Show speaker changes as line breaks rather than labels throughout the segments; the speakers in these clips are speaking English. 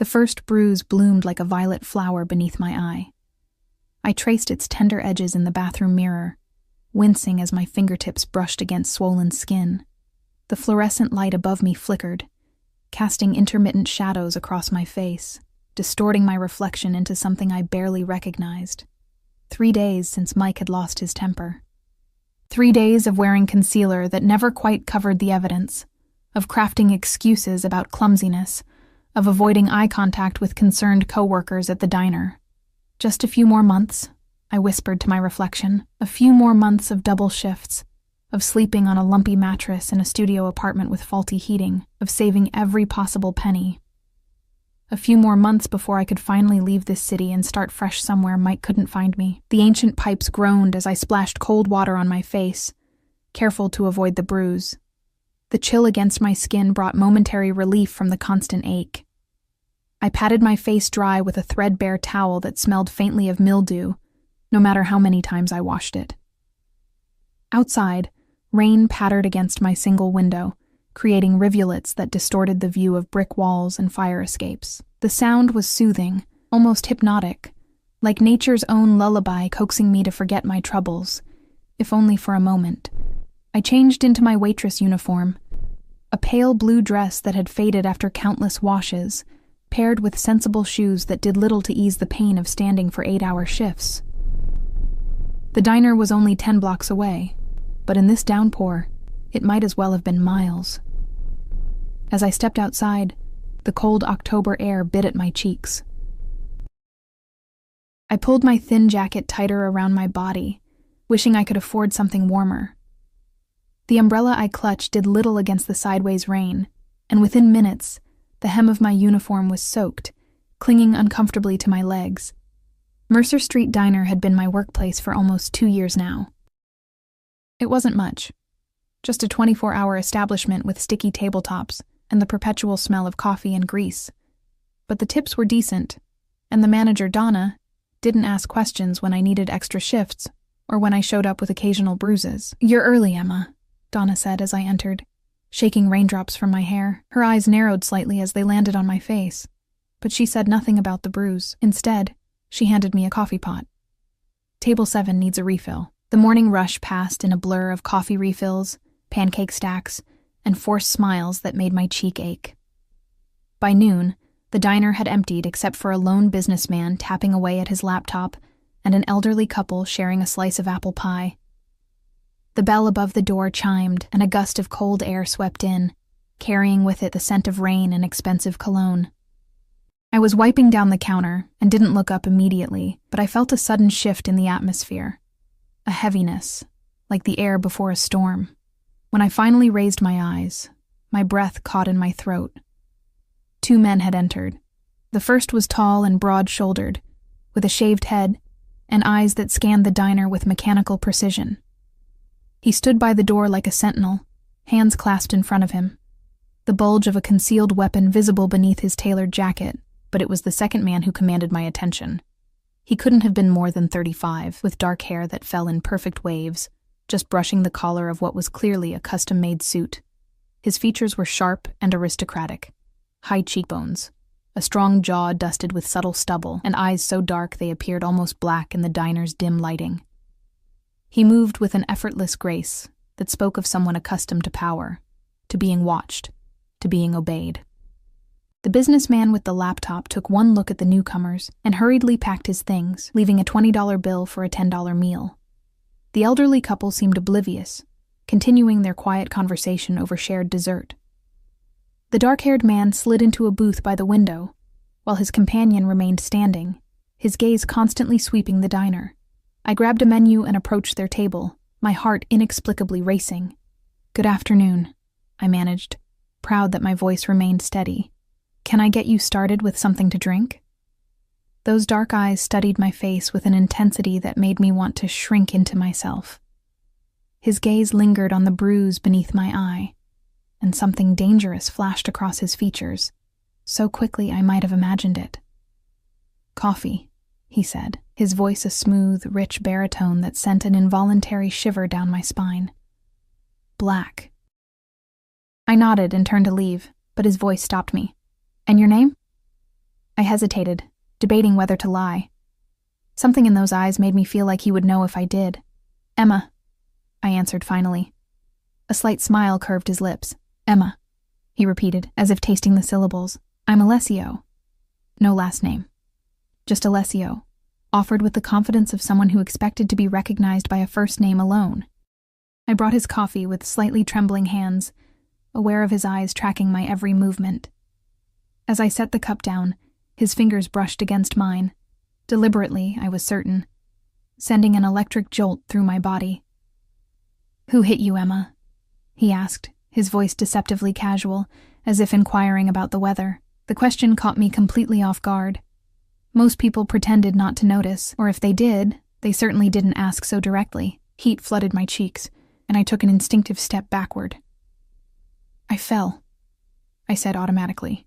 The first bruise bloomed like a violet flower beneath my eye. I traced its tender edges in the bathroom mirror, wincing as my fingertips brushed against swollen skin. The fluorescent light above me flickered, casting intermittent shadows across my face, distorting my reflection into something I barely recognized. 3 days since Mike had lost his temper. 3 days of wearing concealer that never quite covered the evidence, of crafting excuses about clumsiness, of avoiding eye contact with concerned coworkers at the diner. Just a few more months, I whispered to my reflection, a few more months of double shifts, of sleeping on a lumpy mattress in a studio apartment with faulty heating, of saving every possible penny. A few more months before I could finally leave this city and start fresh somewhere Mike couldn't find me. The ancient pipes groaned as I splashed cold water on my face, careful to avoid the bruise. The chill against my skin brought momentary relief from the constant ache. I patted my face dry with a threadbare towel that smelled faintly of mildew, no matter how many times I washed it. Outside, rain pattered against my single window, creating rivulets that distorted the view of brick walls and fire escapes. The sound was soothing, almost hypnotic, like nature's own lullaby coaxing me to forget my troubles, if only for a moment. I changed into my waitress uniform, a pale blue dress that had faded after countless washes, paired with sensible shoes that did little to ease the pain of standing for 8-hour shifts. The diner was only 10 blocks away, but in this downpour, it might as well have been miles. As I stepped outside, the cold October air bit at my cheeks. I pulled my thin jacket tighter around my body, wishing I could afford something warmer. The umbrella I clutched did little against the sideways rain, and within minutes, the hem of my uniform was soaked, clinging uncomfortably to my legs. Mercer Street Diner had been my workplace for almost 2 years now. It wasn't much. Just a 24-hour establishment with sticky tabletops and the perpetual smell of coffee and grease. But the tips were decent, and the manager, Donna, didn't ask questions when I needed extra shifts or when I showed up with occasional bruises. "You're early, Emma," Donna said as I entered, shaking raindrops from my hair. Her eyes narrowed slightly as they landed on my face, but she said nothing about the bruise. Instead, she handed me a coffee pot. "Table 7 needs a refill." The morning rush passed in a blur of coffee refills, pancake stacks, and forced smiles that made my cheek ache. By noon, the diner had emptied except for a lone businessman tapping away at his laptop and an elderly couple sharing a slice of apple pie. The bell above the door chimed, and a gust of cold air swept in, carrying with it the scent of rain and expensive cologne. I was wiping down the counter and didn't look up immediately, but I felt a sudden shift in the atmosphere. A heaviness, like the air before a storm. When I finally raised my eyes, my breath caught in my throat. 2 men had entered. The first was tall and broad-shouldered, with a shaved head and eyes that scanned the diner with mechanical precision. He stood by the door like a sentinel, hands clasped in front of him, the bulge of a concealed weapon visible beneath his tailored jacket, but it was the second man who commanded my attention. He couldn't have been more than 35, with dark hair that fell in perfect waves, just brushing the collar of what was clearly a custom-made suit. His features were sharp and aristocratic. High cheekbones, a strong jaw dusted with subtle stubble, and eyes so dark they appeared almost black in the diner's dim lighting. He moved with an effortless grace that spoke of someone accustomed to power, to being watched, to being obeyed. The businessman with the laptop took one look at the newcomers and hurriedly packed his things, leaving a $20 bill for a $10 meal. The elderly couple seemed oblivious, continuing their quiet conversation over shared dessert. The dark-haired man slid into a booth by the window, while his companion remained standing, his gaze constantly sweeping the diner. I grabbed a menu and approached their table, my heart inexplicably racing. "Good afternoon," I managed, proud that my voice remained steady. "Can I get you started with something to drink?" Those dark eyes studied my face with an intensity that made me want to shrink into myself. His gaze lingered on the bruise beneath my eye, and something dangerous flashed across his features, so quickly I might have imagined it. "Coffee," he said, his voice a smooth, rich baritone that sent an involuntary shiver down my spine. "Black." I nodded and turned to leave, but his voice stopped me. "And your name?" I hesitated, debating whether to lie. Something in those eyes made me feel like he would know if I did. Emma, I answered finally. A slight smile curved his lips. Emma, he repeated, as if tasting the syllables. I'm Alessio. No last name. Just Alessio, offered with the confidence of someone who expected to be recognized by a first name alone. I brought his coffee with slightly trembling hands, aware of his eyes tracking my every movement. As I set the cup down, his fingers brushed against mine, deliberately, I was certain, sending an electric jolt through my body. Who hit you, Emma? He asked, his voice deceptively casual, as if inquiring about the weather. The question caught me completely off guard. Most people pretended not to notice, or if they did, they certainly didn't ask so directly. Heat flooded my cheeks, and I took an instinctive step backward. I fell, I said automatically,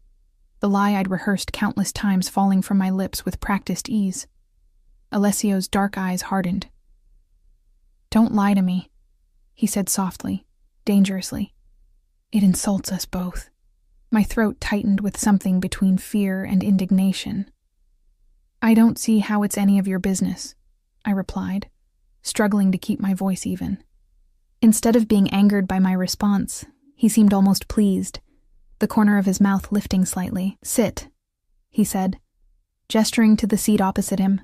the lie I'd rehearsed countless times falling from my lips with practiced ease. Alessio's dark eyes hardened. Don't lie to me, he said softly, dangerously. It insults us both. My throat tightened with something between fear and indignation. I don't see how it's any of your business, I replied, struggling to keep my voice even. Instead of being angered by my response, he seemed almost pleased, the corner of his mouth lifting slightly. Sit, he said, gesturing to the seat opposite him.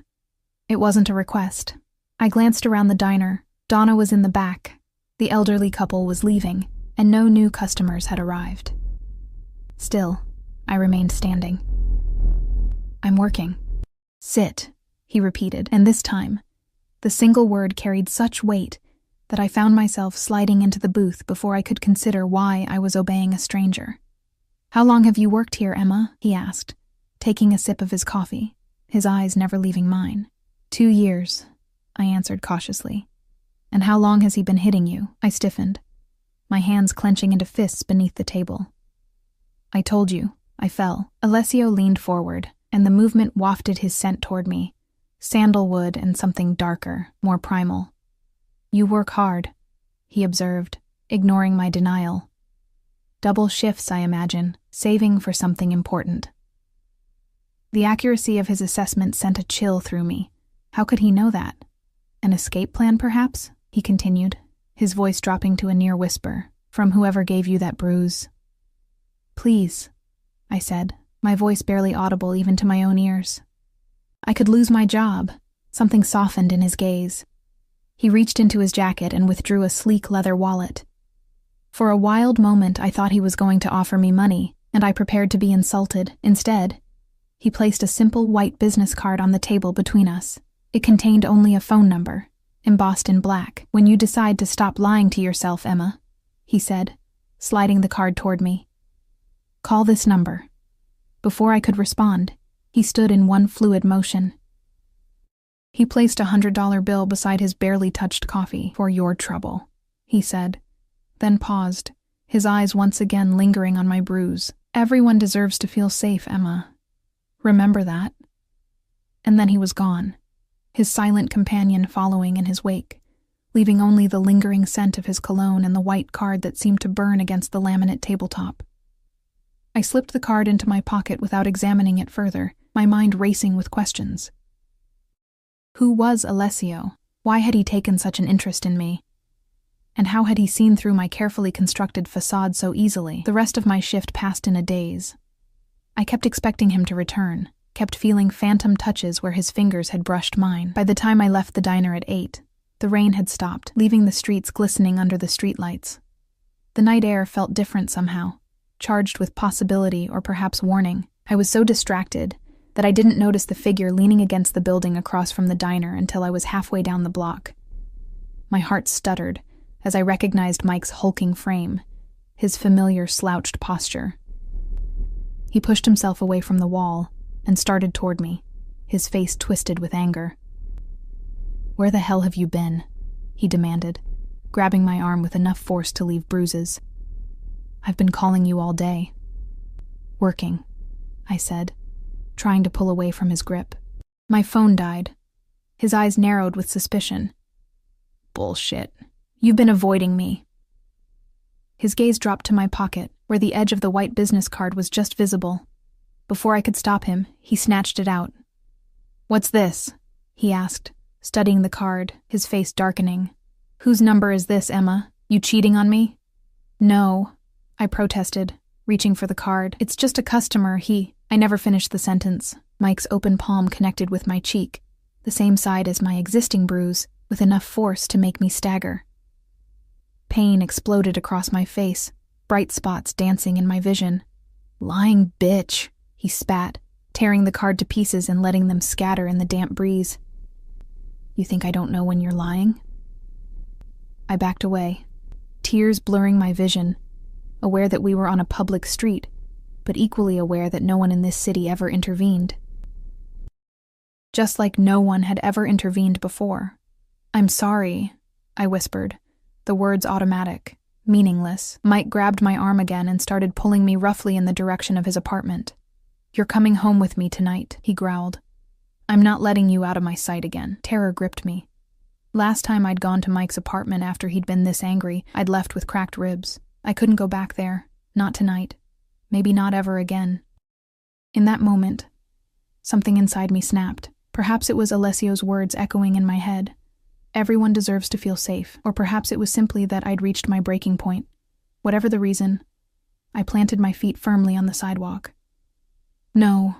It wasn't a request. I glanced around the diner. Donna was in the back. The elderly couple was leaving, and no new customers had arrived. Still, I remained standing. I'm working. Sit, he repeated, and this time, the single word carried such weight that I found myself sliding into the booth before I could consider why I was obeying a stranger. How long have you worked here, Emma? He asked, taking a sip of his coffee, his eyes never leaving mine. 2 years, I answered cautiously. And how long has he been hitting you? I stiffened, my hands clenching into fists beneath the table. I told you, I fell. Alessio leaned forward, and the movement wafted his scent toward me, sandalwood and something darker, more primal. You work hard, he observed, ignoring my denial. Double shifts, I imagine, saving for something important. The accuracy of his assessment sent a chill through me. How could he know that? An escape plan, perhaps? He continued, his voice dropping to a near whisper, from whoever gave you that bruise. Please, I said, my voice barely audible even to my own ears. I could lose my job. Something softened in his gaze. He reached into his jacket and withdrew a sleek leather wallet. For a wild moment, I thought he was going to offer me money, and I prepared to be insulted. Instead, he placed a simple white business card on the table between us. It contained only a phone number, embossed in black. When you decide to stop lying to yourself, Emma, he said, sliding the card toward me. Call this number. Before I could respond, he stood in one fluid motion. He placed a $100 bill beside his barely touched coffee. For your trouble, he said, then paused, his eyes once again lingering on my bruise. Everyone deserves to feel safe, Emma. Remember that. And then he was gone, his silent companion following in his wake, leaving only the lingering scent of his cologne and the white card that seemed to burn against the laminate tabletop. I slipped the card into my pocket without examining it further, my mind racing with questions. Who was Alessio? Why had he taken such an interest in me? And how had he seen through my carefully constructed facade so easily? The rest of my shift passed in a daze. I kept expecting him to return, kept feeling phantom touches where his fingers had brushed mine. By the time I left the diner at 8, the rain had stopped, leaving the streets glistening under the streetlights. The night air felt different somehow, charged with possibility or perhaps warning. I was so distracted that I didn't notice the figure leaning against the building across from the diner until I was halfway down the block. My heart stuttered as I recognized Mike's hulking frame, his familiar slouched posture. He pushed himself away from the wall and started toward me, his face twisted with anger. Where the hell have you been? He demanded, grabbing my arm with enough force to leave bruises. I've been calling you all day. Working, I said, trying to pull away from his grip. My phone died. His eyes narrowed with suspicion. Bullshit. You've been avoiding me. His gaze dropped to my pocket, where the edge of the white business card was just visible. Before I could stop him, he snatched it out. "What's this?" he asked, studying the card, his face darkening. "Whose number is this, Emma? You cheating on me?" "No," I protested, reaching for the card. "It's just a customer, I never finished the sentence. Mike's open palm connected with my cheek, the same side as my existing bruise, with enough force to make me stagger. Pain exploded across my face, bright spots dancing in my vision. "Lying bitch," he spat, tearing the card to pieces and letting them scatter in the damp breeze. "You think I don't know when you're lying?" I backed away, tears blurring my vision, aware that we were on a public street, but equally aware that no one in this city ever intervened. Just like no one had ever intervened before. "I'm sorry," I whispered, the words automatic, meaningless. Mike grabbed my arm again and started pulling me roughly in the direction of his apartment. "You're coming home with me tonight," he growled. "I'm not letting you out of my sight again." Terror gripped me. Last time I'd gone to Mike's apartment after he'd been this angry, I'd left with cracked ribs. I couldn't go back there. Not tonight. Maybe not ever again. In that moment, something inside me snapped. Perhaps it was Alessio's words echoing in my head. Everyone deserves to feel safe. Or perhaps it was simply that I'd reached my breaking point. Whatever the reason, I planted my feet firmly on the sidewalk. "No,"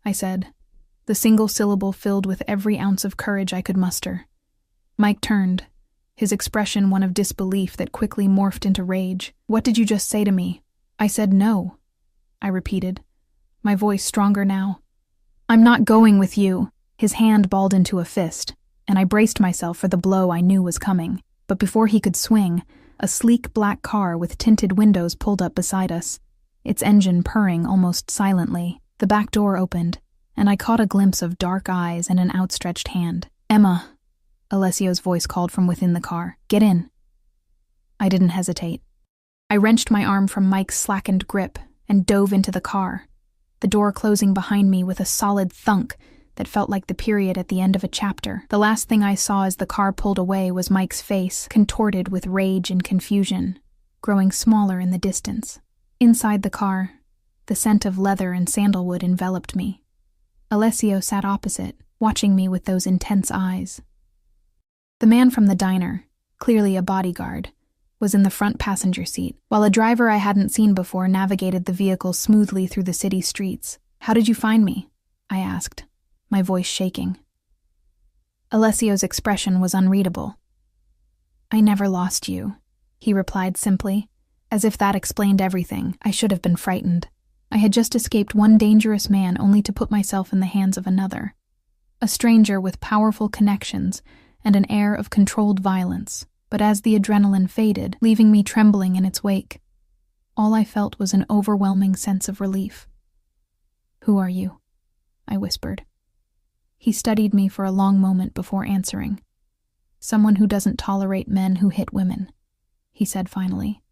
I said, the single syllable filled with every ounce of courage I could muster. Mike turned, his expression one of disbelief that quickly morphed into rage. "What did you just say to me?" "I said no," I repeated, my voice stronger now. "I'm not going with you." His hand balled into a fist, and I braced myself for the blow I knew was coming. But before he could swing, a sleek black car with tinted windows pulled up beside us, its engine purring almost silently. The back door opened, and I caught a glimpse of dark eyes and an outstretched hand. "Emma," Alessio's voice called from within the car. "Get in." I didn't hesitate. I wrenched my arm from Mike's slackened grip and dove into the car, the door closing behind me with a solid thunk that felt like the period at the end of a chapter. The last thing I saw as the car pulled away was Mike's face, contorted with rage and confusion, growing smaller in the distance. Inside the car, the scent of leather and sandalwood enveloped me. Alessio sat opposite, watching me with those intense eyes. The man from the diner, clearly a bodyguard, was in the front passenger seat, while a driver I hadn't seen before navigated the vehicle smoothly through the city streets. "How did you find me?" I asked, my voice shaking. Alessio's expression was unreadable. "I never lost you," he replied simply, as if that explained everything. I should have been frightened. I had just escaped one dangerous man only to put myself in the hands of another. A stranger with powerful connections and an air of controlled violence. But as the adrenaline faded, leaving me trembling in its wake, all I felt was an overwhelming sense of relief. "Who are you?" I whispered. He studied me for a long moment before answering. "Someone who doesn't tolerate men who hit women," he said finally.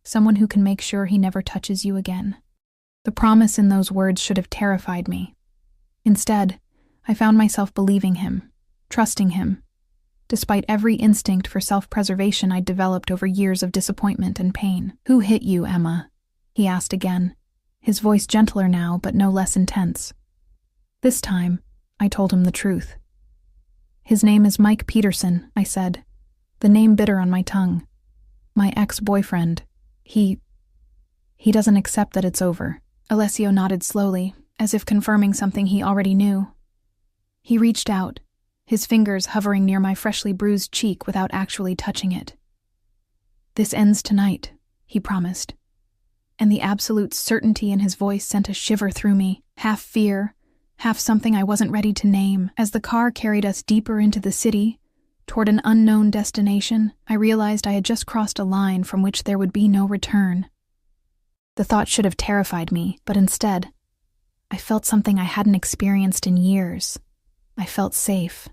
"Someone who can make sure he never touches you again." The promise in those words should have terrified me. Instead, I found myself believing him, trusting him, despite every instinct for self-preservation I'd developed over years of disappointment and pain. "Who hit you, Emma?" he asked again, his voice gentler now but no less intense. This time, I told him the truth. "His name is Mike Peterson," I said, the name bitter on my tongue. "My ex-boyfriend. He doesn't accept that it's over." Alessio nodded slowly, as if confirming something he already knew. He reached out, his fingers hovering near my freshly bruised cheek without actually touching it. "This ends tonight," he promised, and the absolute certainty in his voice sent a shiver through me, half fear, half something I wasn't ready to name. As the car carried us deeper into the city, toward an unknown destination, I realized I had just crossed a line from which there would be no return. The thought should have terrified me, but instead, I felt something I hadn't experienced in years. I felt safe.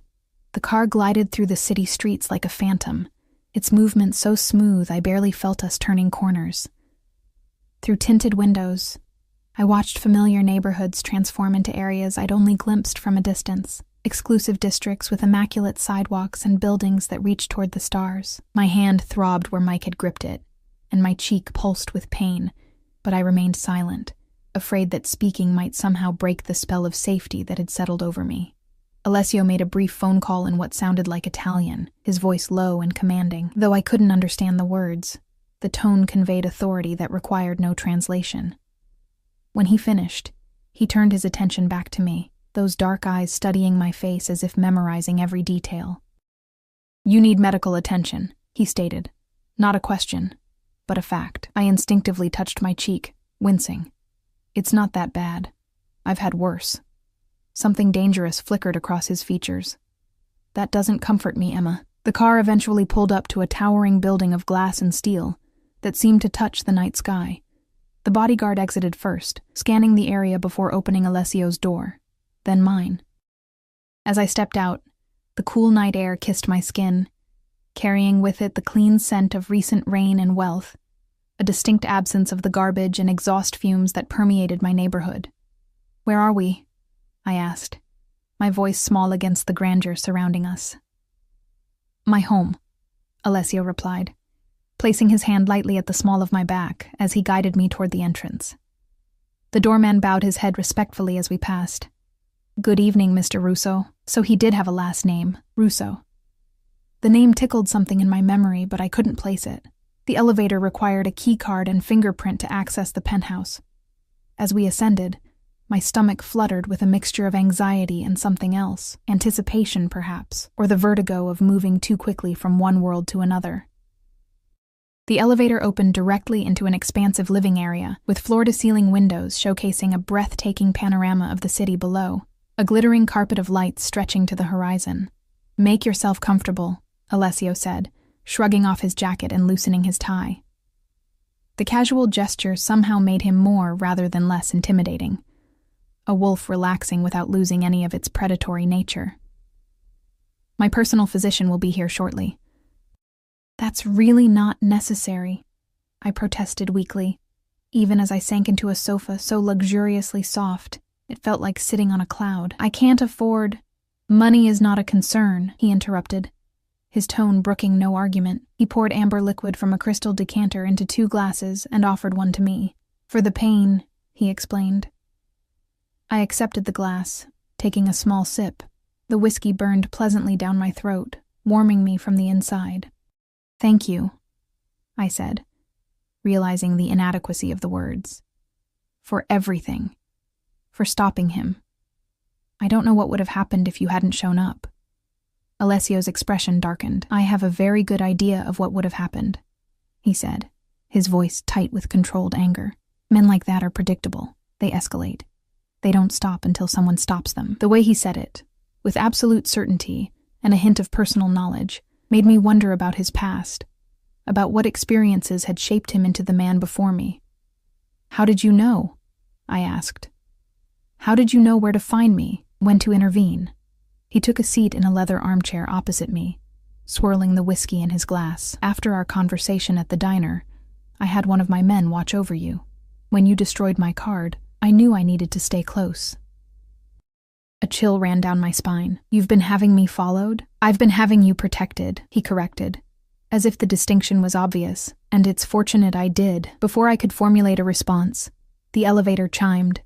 The car glided through the city streets like a phantom, its movement so smooth I barely felt us turning corners. Through tinted windows, I watched familiar neighborhoods transform into areas I'd only glimpsed from a distance, exclusive districts with immaculate sidewalks and buildings that reached toward the stars. My hand throbbed where Mike had gripped it, and my cheek pulsed with pain, but I remained silent, afraid that speaking might somehow break the spell of safety that had settled over me. Alessio made a brief phone call in what sounded like Italian, his voice low and commanding. Though I couldn't understand the words, the tone conveyed authority that required no translation. When he finished, he turned his attention back to me, those dark eyes studying my face as if memorizing every detail. "You need medical attention," he stated. Not a question, but a fact. I instinctively touched my cheek, wincing. "It's not that bad. I've had worse." Something dangerous flickered across his features. "That doesn't comfort me, Emma." The car eventually pulled up to a towering building of glass and steel that seemed to touch the night sky. The bodyguard exited first, scanning the area before opening Alessio's door, then mine. As I stepped out, the cool night air kissed my skin, carrying with it the clean scent of recent rain and wealth, a distinct absence of the garbage and exhaust fumes that permeated my neighborhood. "Where are we?" I asked, my voice small against the grandeur surrounding us. "My home," Alessio replied, placing his hand lightly at the small of my back as he guided me toward the entrance. The doorman bowed his head respectfully as we passed. "Good evening, Mr. Russo." So he did have a last name, Russo. The name tickled something in my memory, but I couldn't place it. The elevator required a key card and fingerprint to access the penthouse. As we ascended, my stomach fluttered with a mixture of anxiety and something else, anticipation perhaps, or the vertigo of moving too quickly from one world to another. The elevator opened directly into an expansive living area, with floor-to-ceiling windows showcasing a breathtaking panorama of the city below, a glittering carpet of lights stretching to the horizon. "Make yourself comfortable," Alessio said, shrugging off his jacket and loosening his tie. The casual gesture somehow made him more rather than less intimidating, a wolf relaxing without losing any of its predatory nature. "My personal physician will be here shortly." "That's really not necessary," I protested weakly, even as I sank into a sofa so luxuriously soft it felt like sitting on a cloud. "I can't afford—" "Money is not a concern," he interrupted, his tone brooking no argument. He poured amber liquid from a crystal decanter into 2 glasses and offered one to me. "For the pain," he explained. I accepted the glass, taking a small sip. The whiskey burned pleasantly down my throat, warming me from the inside. "Thank you," I said, realizing the inadequacy of the words. "For everything. For stopping him. I don't know what would have happened if you hadn't shown up." Alessio's expression darkened. "I have a very good idea of what would have happened," he said, his voice tight with controlled anger. "Men like that are predictable. They escalate. They don't stop until someone stops them." The way he said it, with absolute certainty and a hint of personal knowledge, made me wonder about his past, about what experiences had shaped him into the man before me. "How did you know?" I asked. "How did you know where to find me, when to intervene?" He took a seat in a leather armchair opposite me, swirling the whiskey in his glass. "After our conversation at the diner, I had one of my men watch over you. When you destroyed my card, I knew I needed to stay close." A chill ran down my spine. "You've been having me followed?" "I've been having you protected," he corrected, as if the distinction was obvious, and it's fortunate I did. Before I could formulate a response, the elevator chimed,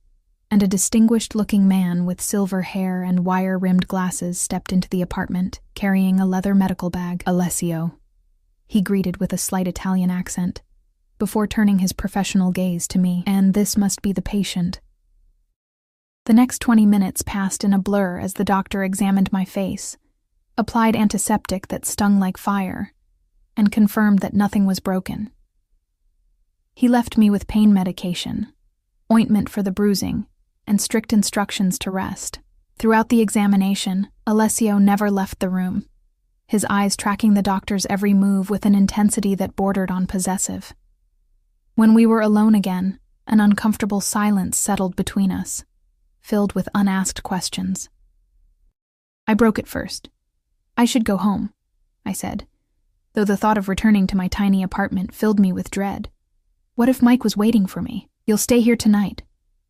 and a distinguished-looking man with silver hair and wire-rimmed glasses stepped into the apartment, carrying a leather medical bag. "Alessio," he greeted with a slight Italian accent, before turning his professional gaze to me. "And this must be the patient." The next 20 minutes passed in a blur as the doctor examined my face, applied antiseptic that stung like fire, and confirmed that nothing was broken. He left me with pain medication, ointment for the bruising, and strict instructions to rest. Throughout the examination, Alessio never left the room, his eyes tracking the doctor's every move with an intensity that bordered on possessive. When we were alone again, an uncomfortable silence settled between us, filled with unasked questions. I broke it first. "I should go home," I said, though the thought of returning to my tiny apartment filled me with dread. "What if Mike was waiting for me?" "You'll stay here tonight,"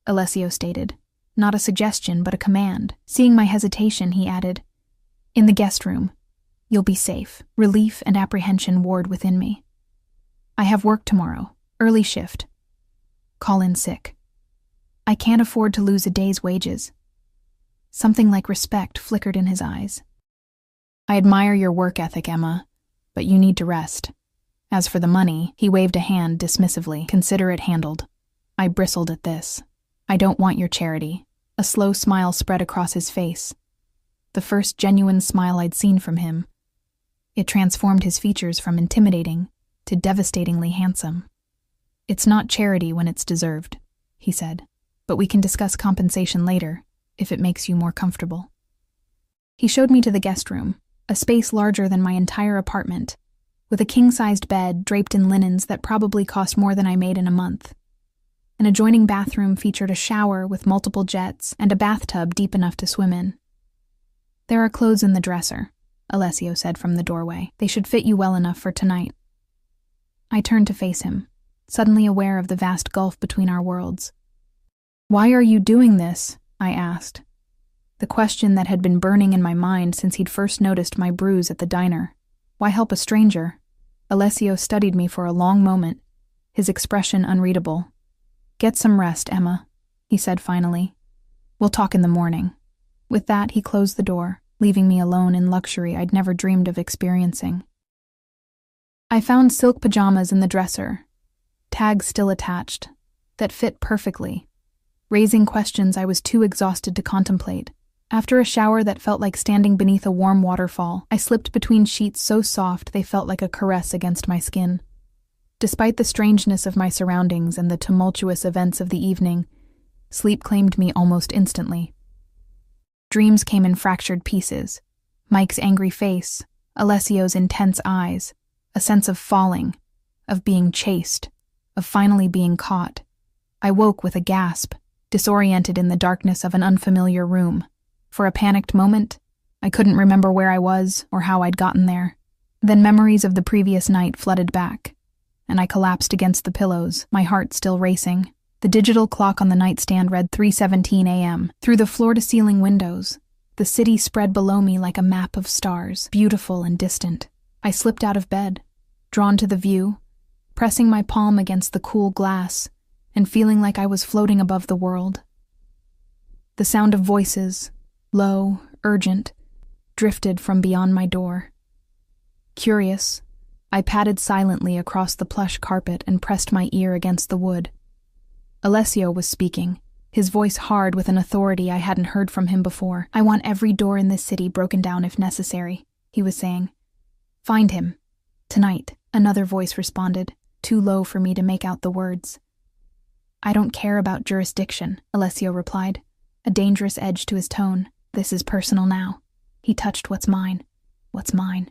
Alessio stated, not a suggestion but a command. Seeing my hesitation, he added, "In the guest room. You'll be safe." Relief and apprehension warred within me. "I have work tomorrow, early shift. Call in sick." I can't afford to lose a day's wages. Something like respect flickered in his eyes. I admire your work ethic, Emma, but you need to rest. As for the money, he waved a hand dismissively. Consider it handled. I bristled at this. I don't want your charity. A slow smile spread across his face. The first genuine smile I'd seen from him. It transformed his features from intimidating to devastatingly handsome. It's not charity when it's deserved, he said, but we can discuss compensation later, if it makes you more comfortable. He showed me to the guest room, a space larger than my entire apartment, with a king-sized bed draped in linens that probably cost more than I made in a month. An adjoining bathroom featured a shower with multiple jets and a bathtub deep enough to swim in. There are clothes in the dresser, Alessio said from the doorway. They should fit you well enough for tonight. I turned to face him, suddenly aware of the vast gulf between our worlds. Why are you doing this? I asked. The question that had been burning in my mind since he'd first noticed my bruise at the diner. Why help a stranger? Alessio studied me for a long moment, his expression unreadable. Get some rest, Emma, he said finally. We'll talk in the morning. With that, he closed the door, leaving me alone in luxury I'd never dreamed of experiencing. I found silk pajamas in the dresser, tags still attached, that fit perfectly, raising questions I was too exhausted to contemplate. After a shower that felt like standing beneath a warm waterfall, I slipped between sheets so soft they felt like a caress against my skin. Despite the strangeness of my surroundings and the tumultuous events of the evening, sleep claimed me almost instantly. Dreams came in fractured pieces. Mike's angry face, Alessio's intense eyes, a sense of falling, of being chased, of finally being caught. I woke with a gasp, disoriented in the darkness of an unfamiliar room. For a panicked moment, I couldn't remember where I was or how I'd gotten there. Then memories of the previous night flooded back, and I collapsed against the pillows, my heart still racing. The digital clock on the nightstand read 3:17 a.m. Through the floor-to-ceiling windows, the city spread below me like a map of stars, beautiful and distant. I slipped out of bed, drawn to the view, pressing my palm against the cool glass and feeling like I was floating above the world. The sound of voices, low, urgent, drifted from beyond my door. Curious, I padded silently across the plush carpet and pressed my ear against the wood. Alessio was speaking, his voice hard with an authority I hadn't heard from him before. I want every door in this city broken down if necessary, he was saying. Find him. Tonight, another voice responded, too low for me to make out the words. I don't care about jurisdiction, Alessio replied, a dangerous edge to his tone. This is personal now. He touched what's mine. What's mine?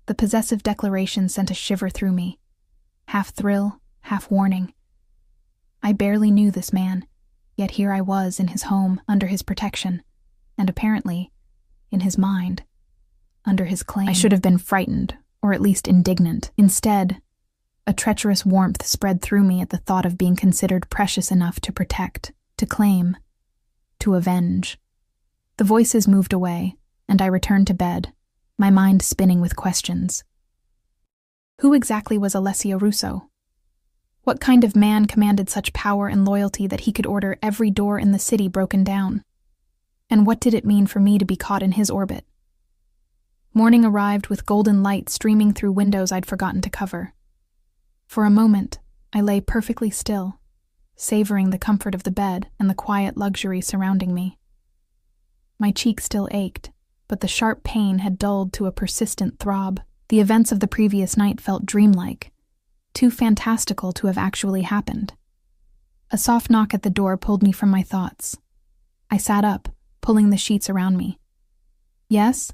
The possessive declaration sent a shiver through me. Half thrill, half warning. I barely knew this man, yet here I was in his home, under his protection, and apparently, in his mind, under his claim. I should have been frightened, or at least indignant. Instead, a treacherous warmth spread through me at the thought of being considered precious enough to protect, to claim, to avenge. The voices moved away, and I returned to bed, my mind spinning with questions. Who exactly was Alessio Russo? What kind of man commanded such power and loyalty that he could order every door in the city broken down? And what did it mean for me to be caught in his orbit? Morning arrived with golden light streaming through windows I'd forgotten to cover. For a moment, I lay perfectly still, savoring the comfort of the bed and the quiet luxury surrounding me. My cheek still ached, but the sharp pain had dulled to a persistent throb. The events of the previous night felt dreamlike, too fantastical to have actually happened. A soft knock at the door pulled me from my thoughts. I sat up, pulling the sheets around me. Yes?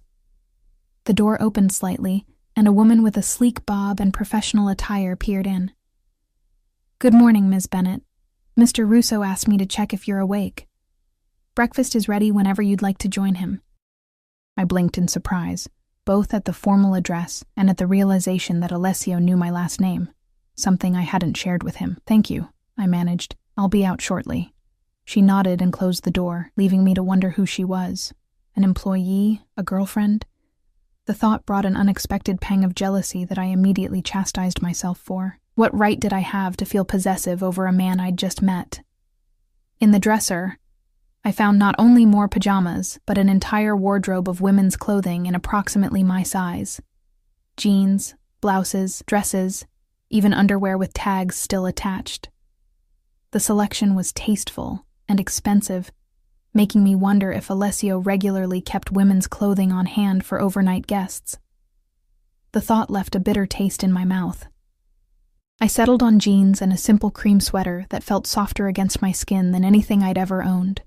The door opened slightly, and a woman with a sleek bob and professional attire peered in. Good morning, Ms. Bennett. Mr. Russo asked me to check if you're awake. Breakfast is ready whenever you'd like to join him. I blinked in surprise, both at the formal address and at the realization that Alessio knew my last name, something I hadn't shared with him. Thank you, I managed. I'll be out shortly. She nodded and closed the door, leaving me to wonder who she was. An employee? A girlfriend? The thought brought an unexpected pang of jealousy that I immediately chastised myself for. What right did I have to feel possessive over a man I'd just met? In the dresser, I found not only more pajamas, but an entire wardrobe of women's clothing in approximately my size. Jeans, blouses, dresses, even underwear with tags still attached. The selection was tasteful and expensive, making me wonder if Alessio regularly kept women's clothing on hand for overnight guests. The thought left a bitter taste in my mouth. I settled on jeans and a simple cream sweater that felt softer against my skin than anything I'd ever owned.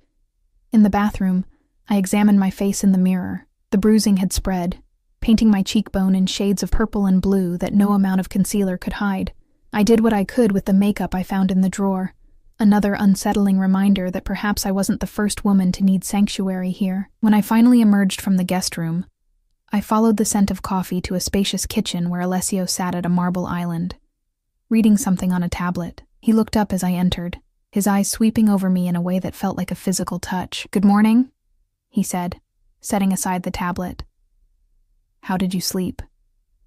In the bathroom, I examined my face in the mirror. The bruising had spread, painting my cheekbone in shades of purple and blue that no amount of concealer could hide. I did what I could with the makeup I found in the drawer, another unsettling reminder that perhaps I wasn't the first woman to need sanctuary here. When I finally emerged from the guest room, I followed the scent of coffee to a spacious kitchen where Alessio sat at a marble island, reading something on a tablet. He looked up as I entered, his eyes sweeping over me in a way that felt like a physical touch. "Good morning," he said, setting aside the tablet. "How did you sleep?"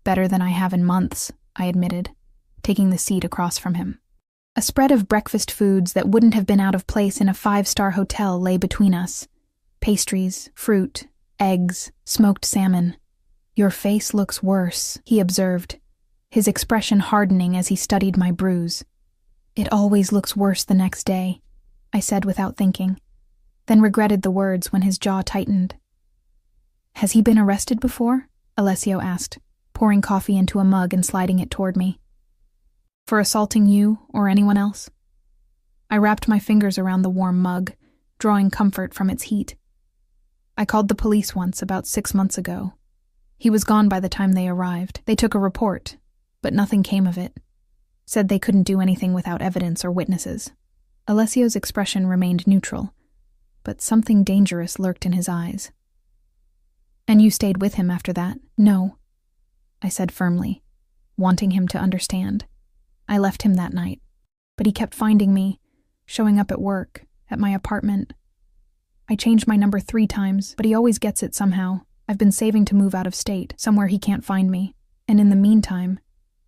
"Better than I have in months," I admitted, taking the seat across from him. A spread of breakfast foods that wouldn't have been out of place in a 5-star hotel lay between us. Pastries, fruit, eggs, smoked salmon. "Your face looks worse," he observed, his expression hardening as he studied my bruise. "It always looks worse the next day," I said without thinking, then regretted the words when his jaw tightened. "Has he been arrested before?" Alessio asked, pouring coffee into a mug and sliding it toward me. "For assaulting you or anyone else?" I wrapped my fingers around the warm mug, drawing comfort from its heat. "I called the police once about 6 months ago. He was gone by the time they arrived. They took a report, but nothing came of it. Said they couldn't do anything without evidence or witnesses." Alessio's expression remained neutral, but something dangerous lurked in his eyes. "And you stayed with him after that?" "No," I said firmly, wanting him to understand. "I left him that night, but he kept finding me, showing up at work, at my apartment. I changed my number 3 times, but he always gets it somehow. I've been saving to move out of state, somewhere he can't find me. And in the meantime,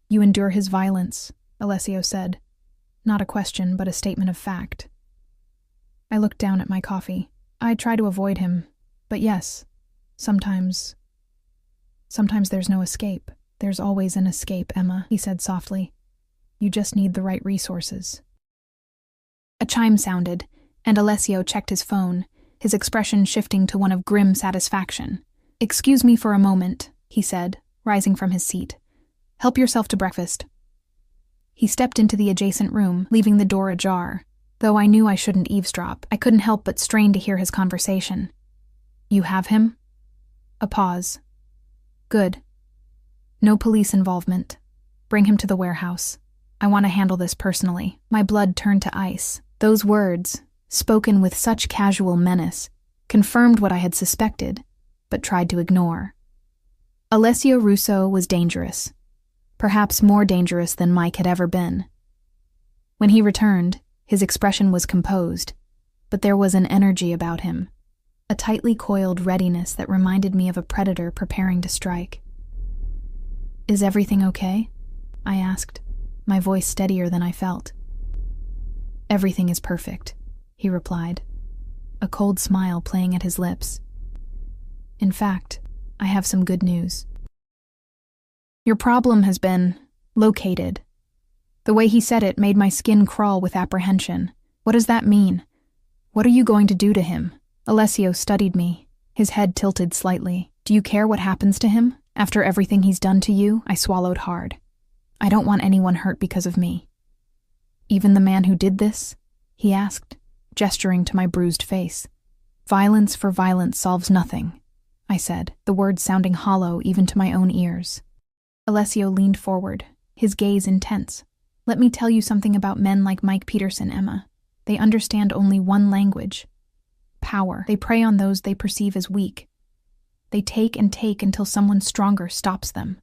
you endure his violence," Alessio said. Not a question, but a statement of fact. I looked down at my coffee. I try to avoid him, but yes, sometimes there's no escape. "There's always an escape, Emma," he said softly. "You just need the right resources." A chime sounded, and Alessio checked his phone, his expression shifting to one of grim satisfaction. "Excuse me for a moment," he said, rising from his seat. "Help yourself to breakfast." He stepped into the adjacent room, leaving the door ajar. Though I knew I shouldn't eavesdrop, I couldn't help but strain to hear his conversation. "You have him?" A pause. "Good. No police involvement. Bring him to the warehouse. I want to handle this personally." My blood turned to ice. Those words, spoken with such casual menace, confirmed what I had suspected, but tried to ignore. Alessio Russo was dangerous, perhaps more dangerous than Mike had ever been. When he returned, his expression was composed, but there was an energy about him, a tightly coiled readiness that reminded me of a predator preparing to strike. "Is everything okay?" I asked, my voice steadier than I felt. "Everything is perfect," he replied, a cold smile playing at his lips. "In fact, I have some good news. Your problem has been located." The way he said it made my skin crawl with apprehension. "What does that mean? What are you going to do to him?" Alessio studied me, his head tilted slightly. "Do you care what happens to him? After everything he's done to you?" I swallowed hard. "I don't want anyone hurt because of me." "Even the man who did this?" he asked, gesturing to my bruised face. "Violence for violence solves nothing," I said, the words sounding hollow even to my own ears. Alessio leaned forward, his gaze intense. "Let me tell you something about men like Mike Peterson, Emma. They understand only one language: power. They prey on those they perceive as weak. They take and take until someone stronger stops them."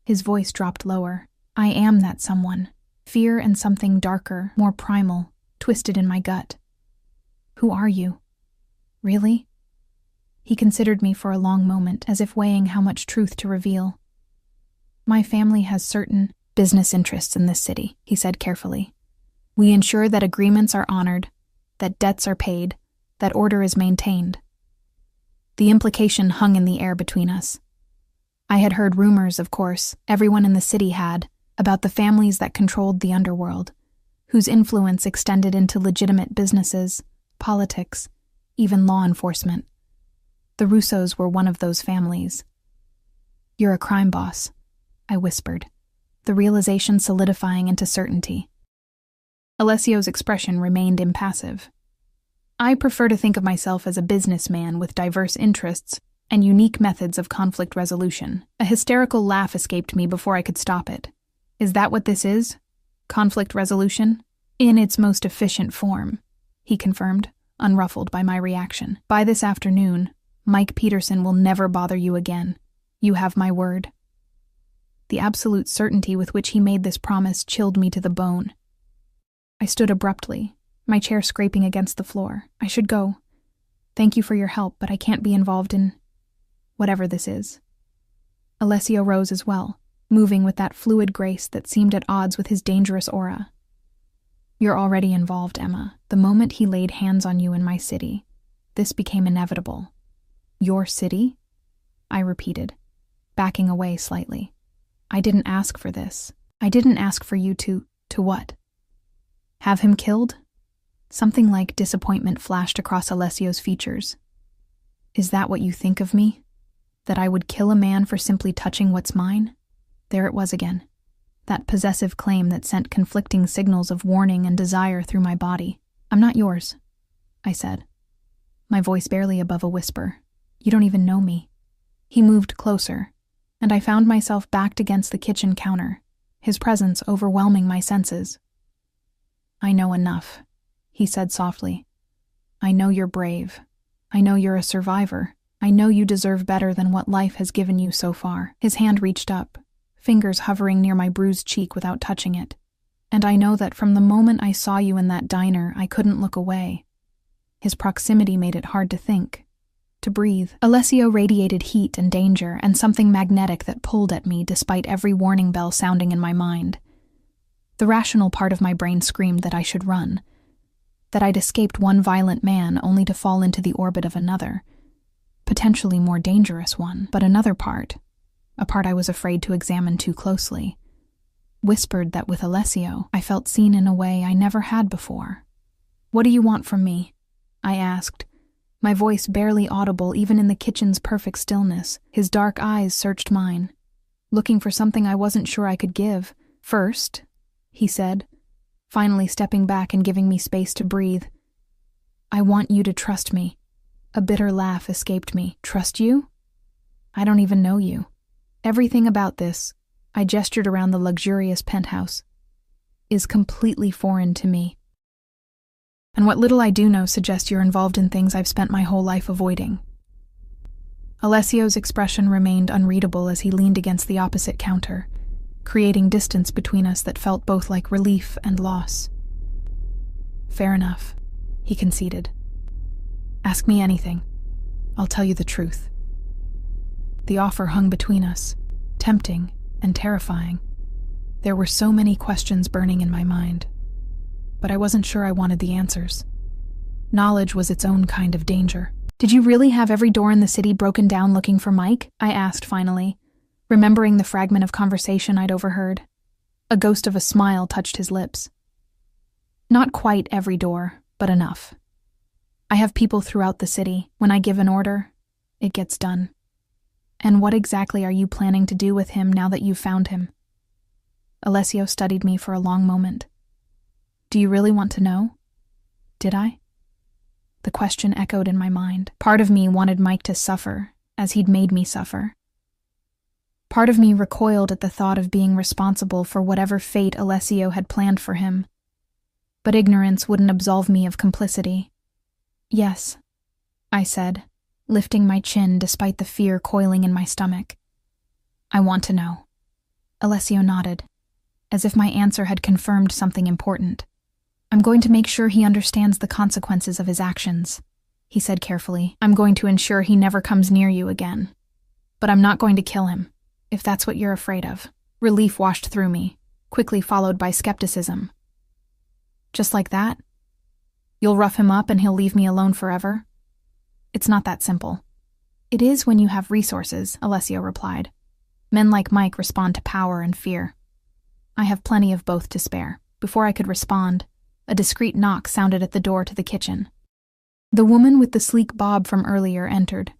His voice dropped lower. "I am that someone. Fear and something darker, more primal, twisted in my gut." "Who are you?" "Really?" He considered me for a long moment, as if weighing how much truth to reveal. "My family has certain business interests in this city," he said carefully. "We ensure that agreements are honored, that debts are paid, that order is maintained. The implication hung in the air between us. I had heard rumors, of course, everyone in the city had, about the families that controlled the underworld, whose influence extended into legitimate businesses, politics, even law enforcement. The Russos were one of those families. "You're a crime boss," I whispered, the realization solidifying into certainty. Alessio's expression remained impassive. "I prefer to think of myself as a businessman with diverse interests and unique methods of conflict resolution." A hysterical laugh escaped me before I could stop it. "Is that what this is? Conflict resolution?" "In its most efficient form," he confirmed, unruffled by my reaction. "By this afternoon, Mike Peterson will never bother you again. You have my word." The absolute certainty with which he made this promise chilled me to the bone. I stood abruptly, my chair scraping against the floor. "I should go. Thank you for your help, but I can't be involved in whatever this is." Alessio rose as well, moving with that fluid grace that seemed at odds with his dangerous aura. "You're already involved, Emma. The moment he laid hands on you in my city, this became inevitable." "Your city?" I repeated, backing away slightly. "I didn't ask for this. I didn't ask for you to what? Have him killed?" Something like disappointment flashed across Alessio's features. "Is that what you think of me? That I would kill a man for simply touching what's mine?" There it was again, that possessive claim that sent conflicting signals of warning and desire through my body. "I'm not yours," I said, my voice barely above a whisper. "You don't even know me." He moved closer, and I found myself backed against the kitchen counter, his presence overwhelming my senses. "I know enough," he said softly. "I know you're brave. I know you're a survivor. I know you deserve better than what life has given you so far." His hand reached up, fingers hovering near my bruised cheek without touching it. "And I know that from the moment I saw you in that diner, I couldn't look away." His proximity made it hard to think, to breathe. Alessio radiated heat and danger and something magnetic that pulled at me despite every warning bell sounding in my mind. The rational part of my brain screamed that I should run, that I'd escaped one violent man only to fall into the orbit of another, potentially more dangerous one. But another part, a part I was afraid to examine too closely, whispered that with Alessio, I felt seen in a way I never had before. "What do you want from me?" I asked, my voice barely audible even in the kitchen's perfect stillness. His dark eyes searched mine, looking for something I wasn't sure I could give. "First," he said, finally stepping back and giving me space to breathe, "I want you to trust me." A bitter laugh escaped me. "Trust you? I don't even know you. Everything about this," I gestured around the luxurious penthouse, "is completely foreign to me. And what little I do know suggests you're involved in things I've spent my whole life avoiding." Alessio's expression remained unreadable as he leaned against the opposite counter, creating distance between us that felt both like relief and loss. "Fair enough," he conceded. "Ask me anything. I'll tell you the truth." The offer hung between us, tempting and terrifying. There were so many questions burning in my mind, but I wasn't sure I wanted the answers. Knowledge was its own kind of danger. "Did you really have every door in the city broken down looking for Mike?" I asked finally, remembering the fragment of conversation I'd overheard. A ghost of a smile touched his lips. "Not quite every door, but enough. I have people throughout the city. When I give an order, it gets done." "And what exactly are you planning to do with him now that you've found him?" Alessio studied me for a long moment. "Do you really want to know? Did I?" The question echoed in my mind. Part of me wanted Mike to suffer, as he'd made me suffer. Part of me recoiled at the thought of being responsible for whatever fate Alessio had planned for him. But ignorance wouldn't absolve me of complicity. "Yes," I said, lifting my chin despite the fear coiling in my stomach. "I want to know." Alessio nodded, as if my answer had confirmed something important. "I'm going to make sure he understands the consequences of his actions," he said carefully. "I'm going to ensure he never comes near you again. But I'm not going to kill him, if that's what you're afraid of." Relief washed through me, quickly followed by skepticism. "Just like that?" You'll rough him up and he'll leave me alone forever? It's not that simple. It is when you have resources, Alessio replied. Men like Mike respond to power and fear. I have plenty of both to spare. Before I could respond, a discreet knock sounded at the door to the kitchen. The woman with the sleek bob from earlier entered,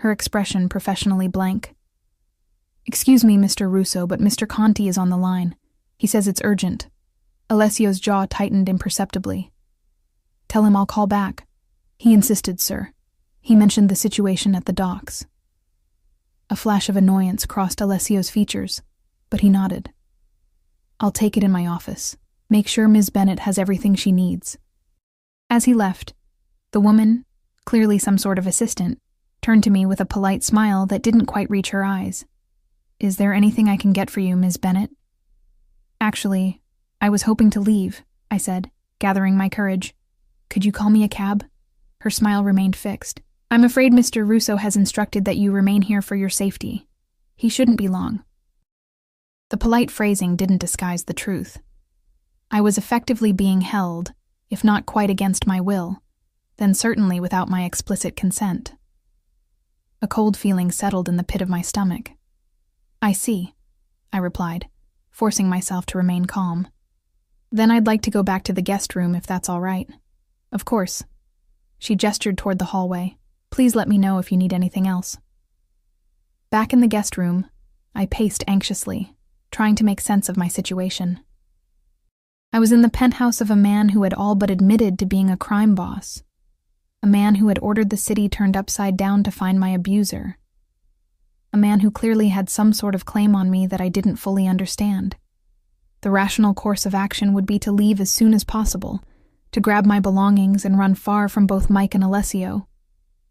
her expression professionally blank. Excuse me, Mr. Russo, but Mr. Conti is on the line. He says it's urgent. Alessio's jaw tightened imperceptibly. Tell him I'll call back. He insisted, sir. He mentioned the situation at the docks. A flash of annoyance crossed Alessio's features, but he nodded. I'll take it in my office. Make sure Ms. Bennett has everything she needs. As he left, the woman, clearly some sort of assistant, turned to me with a polite smile that didn't quite reach her eyes. Is there anything I can get for you, Ms. Bennett? Actually, I was hoping to leave, I said, gathering my courage. Could you call me a cab? Her smile remained fixed. I'm afraid Mr. Russo has instructed that you remain here for your safety. He shouldn't be long. The polite phrasing didn't disguise the truth. I was effectively being held, if not quite against my will, then certainly without my explicit consent. A cold feeling settled in the pit of my stomach. I see, I replied, forcing myself to remain calm. Then I'd like to go back to the guest room if that's all right. Of course. She gestured toward the hallway. Please let me know if you need anything else. Back in the guest room, I paced anxiously, trying to make sense of my situation. I was in the penthouse of a man who had all but admitted to being a crime boss. A man who had ordered the city turned upside down to find my abuser. A man who clearly had some sort of claim on me that I didn't fully understand. The rational course of action would be to leave as soon as possible, to grab my belongings and run far from both Mike and Alessio.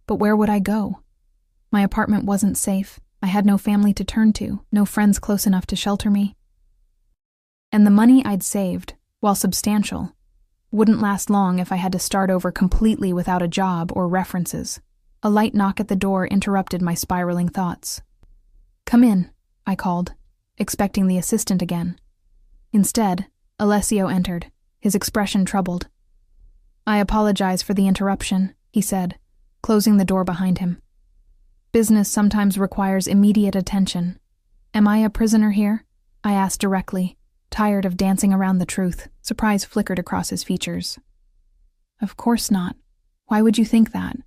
But where would I go? My apartment wasn't safe. I had no family to turn to, no friends close enough to shelter me. And the money I'd saved, while substantial, wouldn't last long if I had to start over completely without a job or references. A light knock at the door interrupted my spiraling thoughts. Come in, I called, expecting the assistant again. Instead, Alessio entered, his expression troubled. I apologize for the interruption, he said, closing the door behind him. Business sometimes requires immediate attention. Am I a prisoner here? I asked directly, tired of dancing around the truth. Surprise flickered across his features. Of course not. Why would you think that?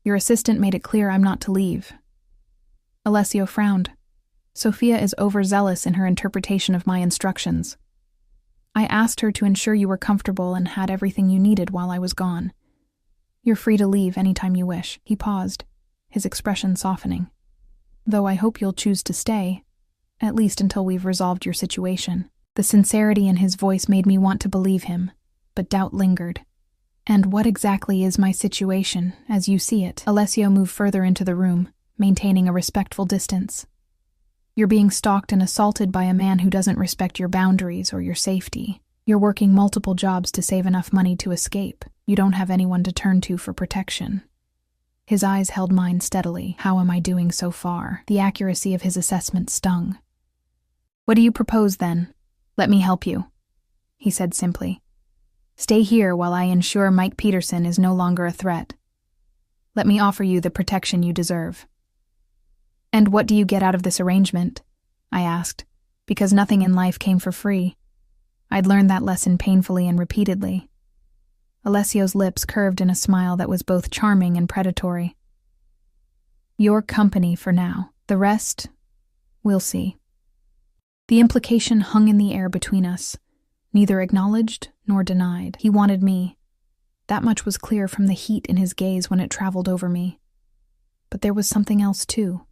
Your assistant made it clear I'm not to leave. Alessio frowned. Sophia is overzealous in her interpretation of my instructions. I asked her to ensure you were comfortable and had everything you needed while I was gone. You're free to leave anytime you wish. He paused, his expression softening. Though I hope you'll choose to stay, at least until we've resolved your situation. The sincerity in his voice made me want to believe him, but doubt lingered. And what exactly is my situation, as you see it? Alessio moved further into the room, maintaining a respectful distance. You're being stalked and assaulted by a man who doesn't respect your boundaries or your safety. You're working multiple jobs to save enough money to escape. You don't have anyone to turn to for protection. His eyes held mine steadily. How am I doing so far? The accuracy of his assessment stung. What do you propose, then? Let me help you, he said simply. Stay here while I ensure Mike Peterson is no longer a threat. Let me offer you the protection you deserve. And what do you get out of this arrangement? I asked, because nothing in life came for free. I'd learned that lesson painfully and repeatedly. Alessio's lips curved in a smile that was both charming and predatory. Your company for now. The rest, we'll see. The implication hung in the air between us, neither acknowledged nor denied. He wanted me. That much was clear from the heat in his gaze when it traveled over me. But there was something else too,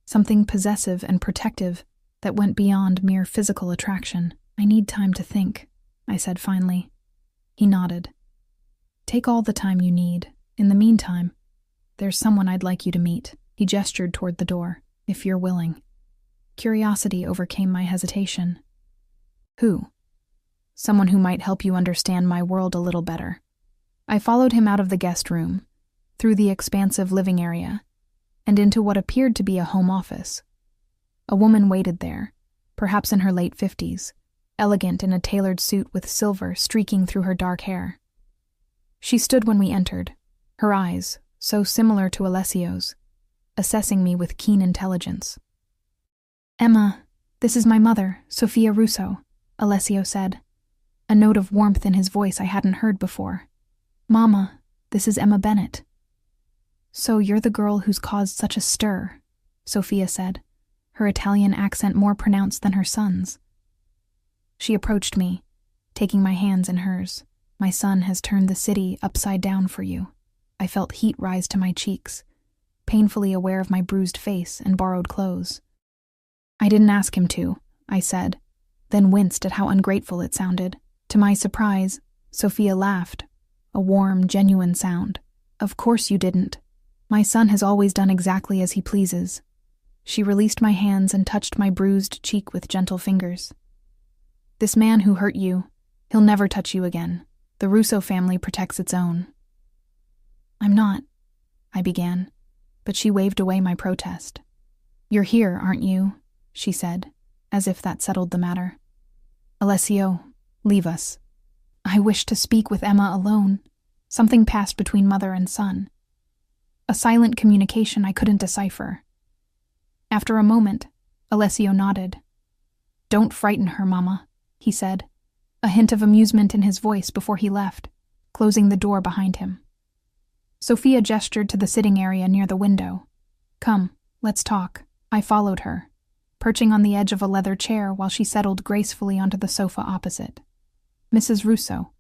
something possessive and protective that went beyond mere physical attraction. I need time to think, I said finally. He nodded. Take all the time you need. In the meantime, there's someone I'd like you to meet. He gestured toward the door, if you're willing. Curiosity overcame my hesitation. Who? Someone who might help you understand my world a little better. I followed him out of the guest room, through the expansive living area, and into what appeared to be a home office. A woman waited there, perhaps in her late 50s, elegant in a tailored suit with silver streaking through her dark hair. She stood when we entered, her eyes, so similar to Alessio's, assessing me with keen intelligence. "Emma, this is my mother, Sophia Russo," Alessio said, a note of warmth in his voice I hadn't heard before. "Mama, this is Emma Bennett." "So you're the girl who's caused such a stir," Sophia said, her Italian accent more pronounced than her son's. She approached me, taking my hands in hers. "My son has turned the city upside down for you." I felt heat rise to my cheeks, painfully aware of my bruised face and borrowed clothes. "I didn't ask him to," I said, then winced at how ungrateful it sounded. To my surprise, Sophia laughed, a warm, genuine sound. "Of course you didn't. My son has always done exactly as he pleases." She released my hands and touched my bruised cheek with gentle fingers. "This man who hurt you, he'll never touch you again. The Russo family protects its own." "I'm not," I began, but she waved away my protest. "You're here, aren't you?" she said, as if that settled the matter. "Alessio, leave us." I wished to speak with Emma alone. Something passed between mother and son. A silent communication I couldn't decipher. After a moment, Alessio nodded. "Don't frighten her, Mama," he said, a hint of amusement in his voice before he left, closing the door behind him. Sophia gestured to the sitting area near the window. "Come, let's talk." I followed her, perching on the edge of a leather chair while she settled gracefully onto the sofa opposite. "Mrs. Russo."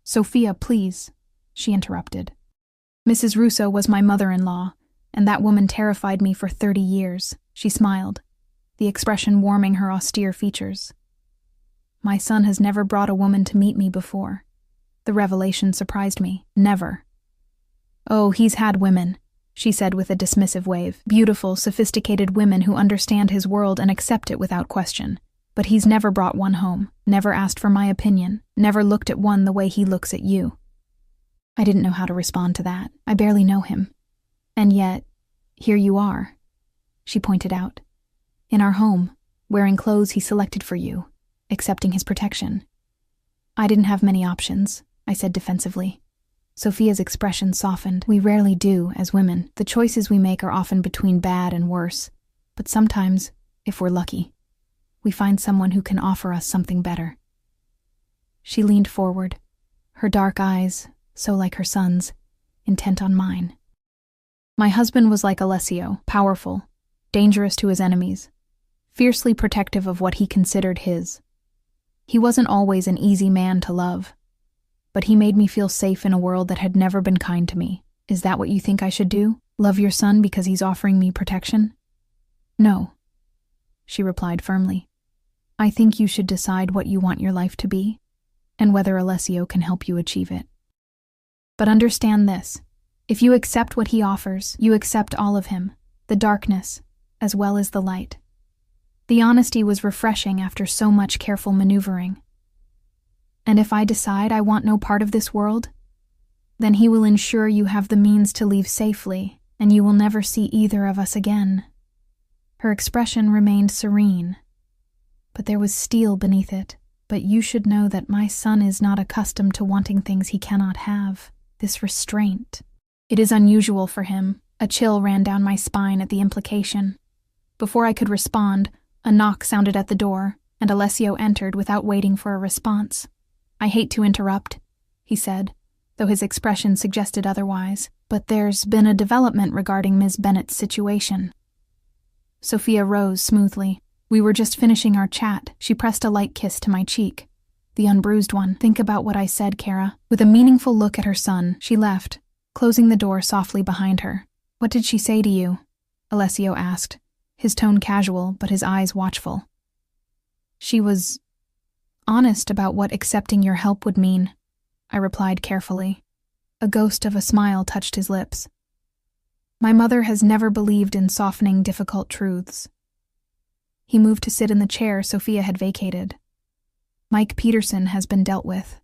"Sophia, please," she interrupted. Mrs. Russo was my mother-in-law, and that woman terrified me for 30 years. She smiled, the expression warming her austere features. "My son has never brought a woman to meet me before." The revelation surprised me. Never. "Oh, he's had women," she said with a dismissive wave. "Beautiful, sophisticated women who understand his world and accept it without question. But he's never brought one home, never asked for my opinion, never looked at one the way he looks at you." I didn't know how to respond to that. I barely know him. "And yet, here you are," she pointed out. "In our home, wearing clothes he selected for you, accepting his protection." "I didn't have many options," I said defensively. Sophia's expression softened. "We rarely do, as women. The choices we make are often between bad and worse. But sometimes, if we're lucky, we find someone who can offer us something better." She leaned forward, her dark eyes, so like her son's, intent on mine. "My husband was like Alessio, powerful, dangerous to his enemies, fiercely protective of what he considered his. He wasn't always an easy man to love, but he made me feel safe in a world that had never been kind to me. Is that what you think I should do? Love your son because he's offering me protection?" "No," she replied firmly. "I think you should decide what you want your life to be, and whether Alessio can help you achieve it. But understand this, if you accept what he offers, you accept all of him, the darkness, as well as the light." The honesty was refreshing after so much careful maneuvering. "And if I decide I want no part of this world, then he will ensure you have the means to leave safely, and you will never see either of us again." Her expression remained serene, but there was steel beneath it. "But you should know that my son is not accustomed to wanting things he cannot have. This restraint. It is unusual for him." A chill ran down my spine at the implication. Before I could respond, a knock sounded at the door, and Alessio entered without waiting for a response. "I hate to interrupt," he said, though his expression suggested otherwise, "but there's been a development regarding Ms. Bennett's situation." Sophia rose smoothly. "We were just finishing our chat." She pressed a light kiss to my cheek. The unbruised one. "Think about what I said, Kara." With a meaningful look at her son, she left, closing the door softly behind her. "What did she say to you?" Alessio asked, his tone casual but his eyes watchful. "She was honest about what accepting your help would mean," I replied carefully. A ghost of a smile touched his lips. "My mother has never believed in softening difficult truths." He moved to sit in the chair Sophia had vacated. "Mike Peterson has been dealt with."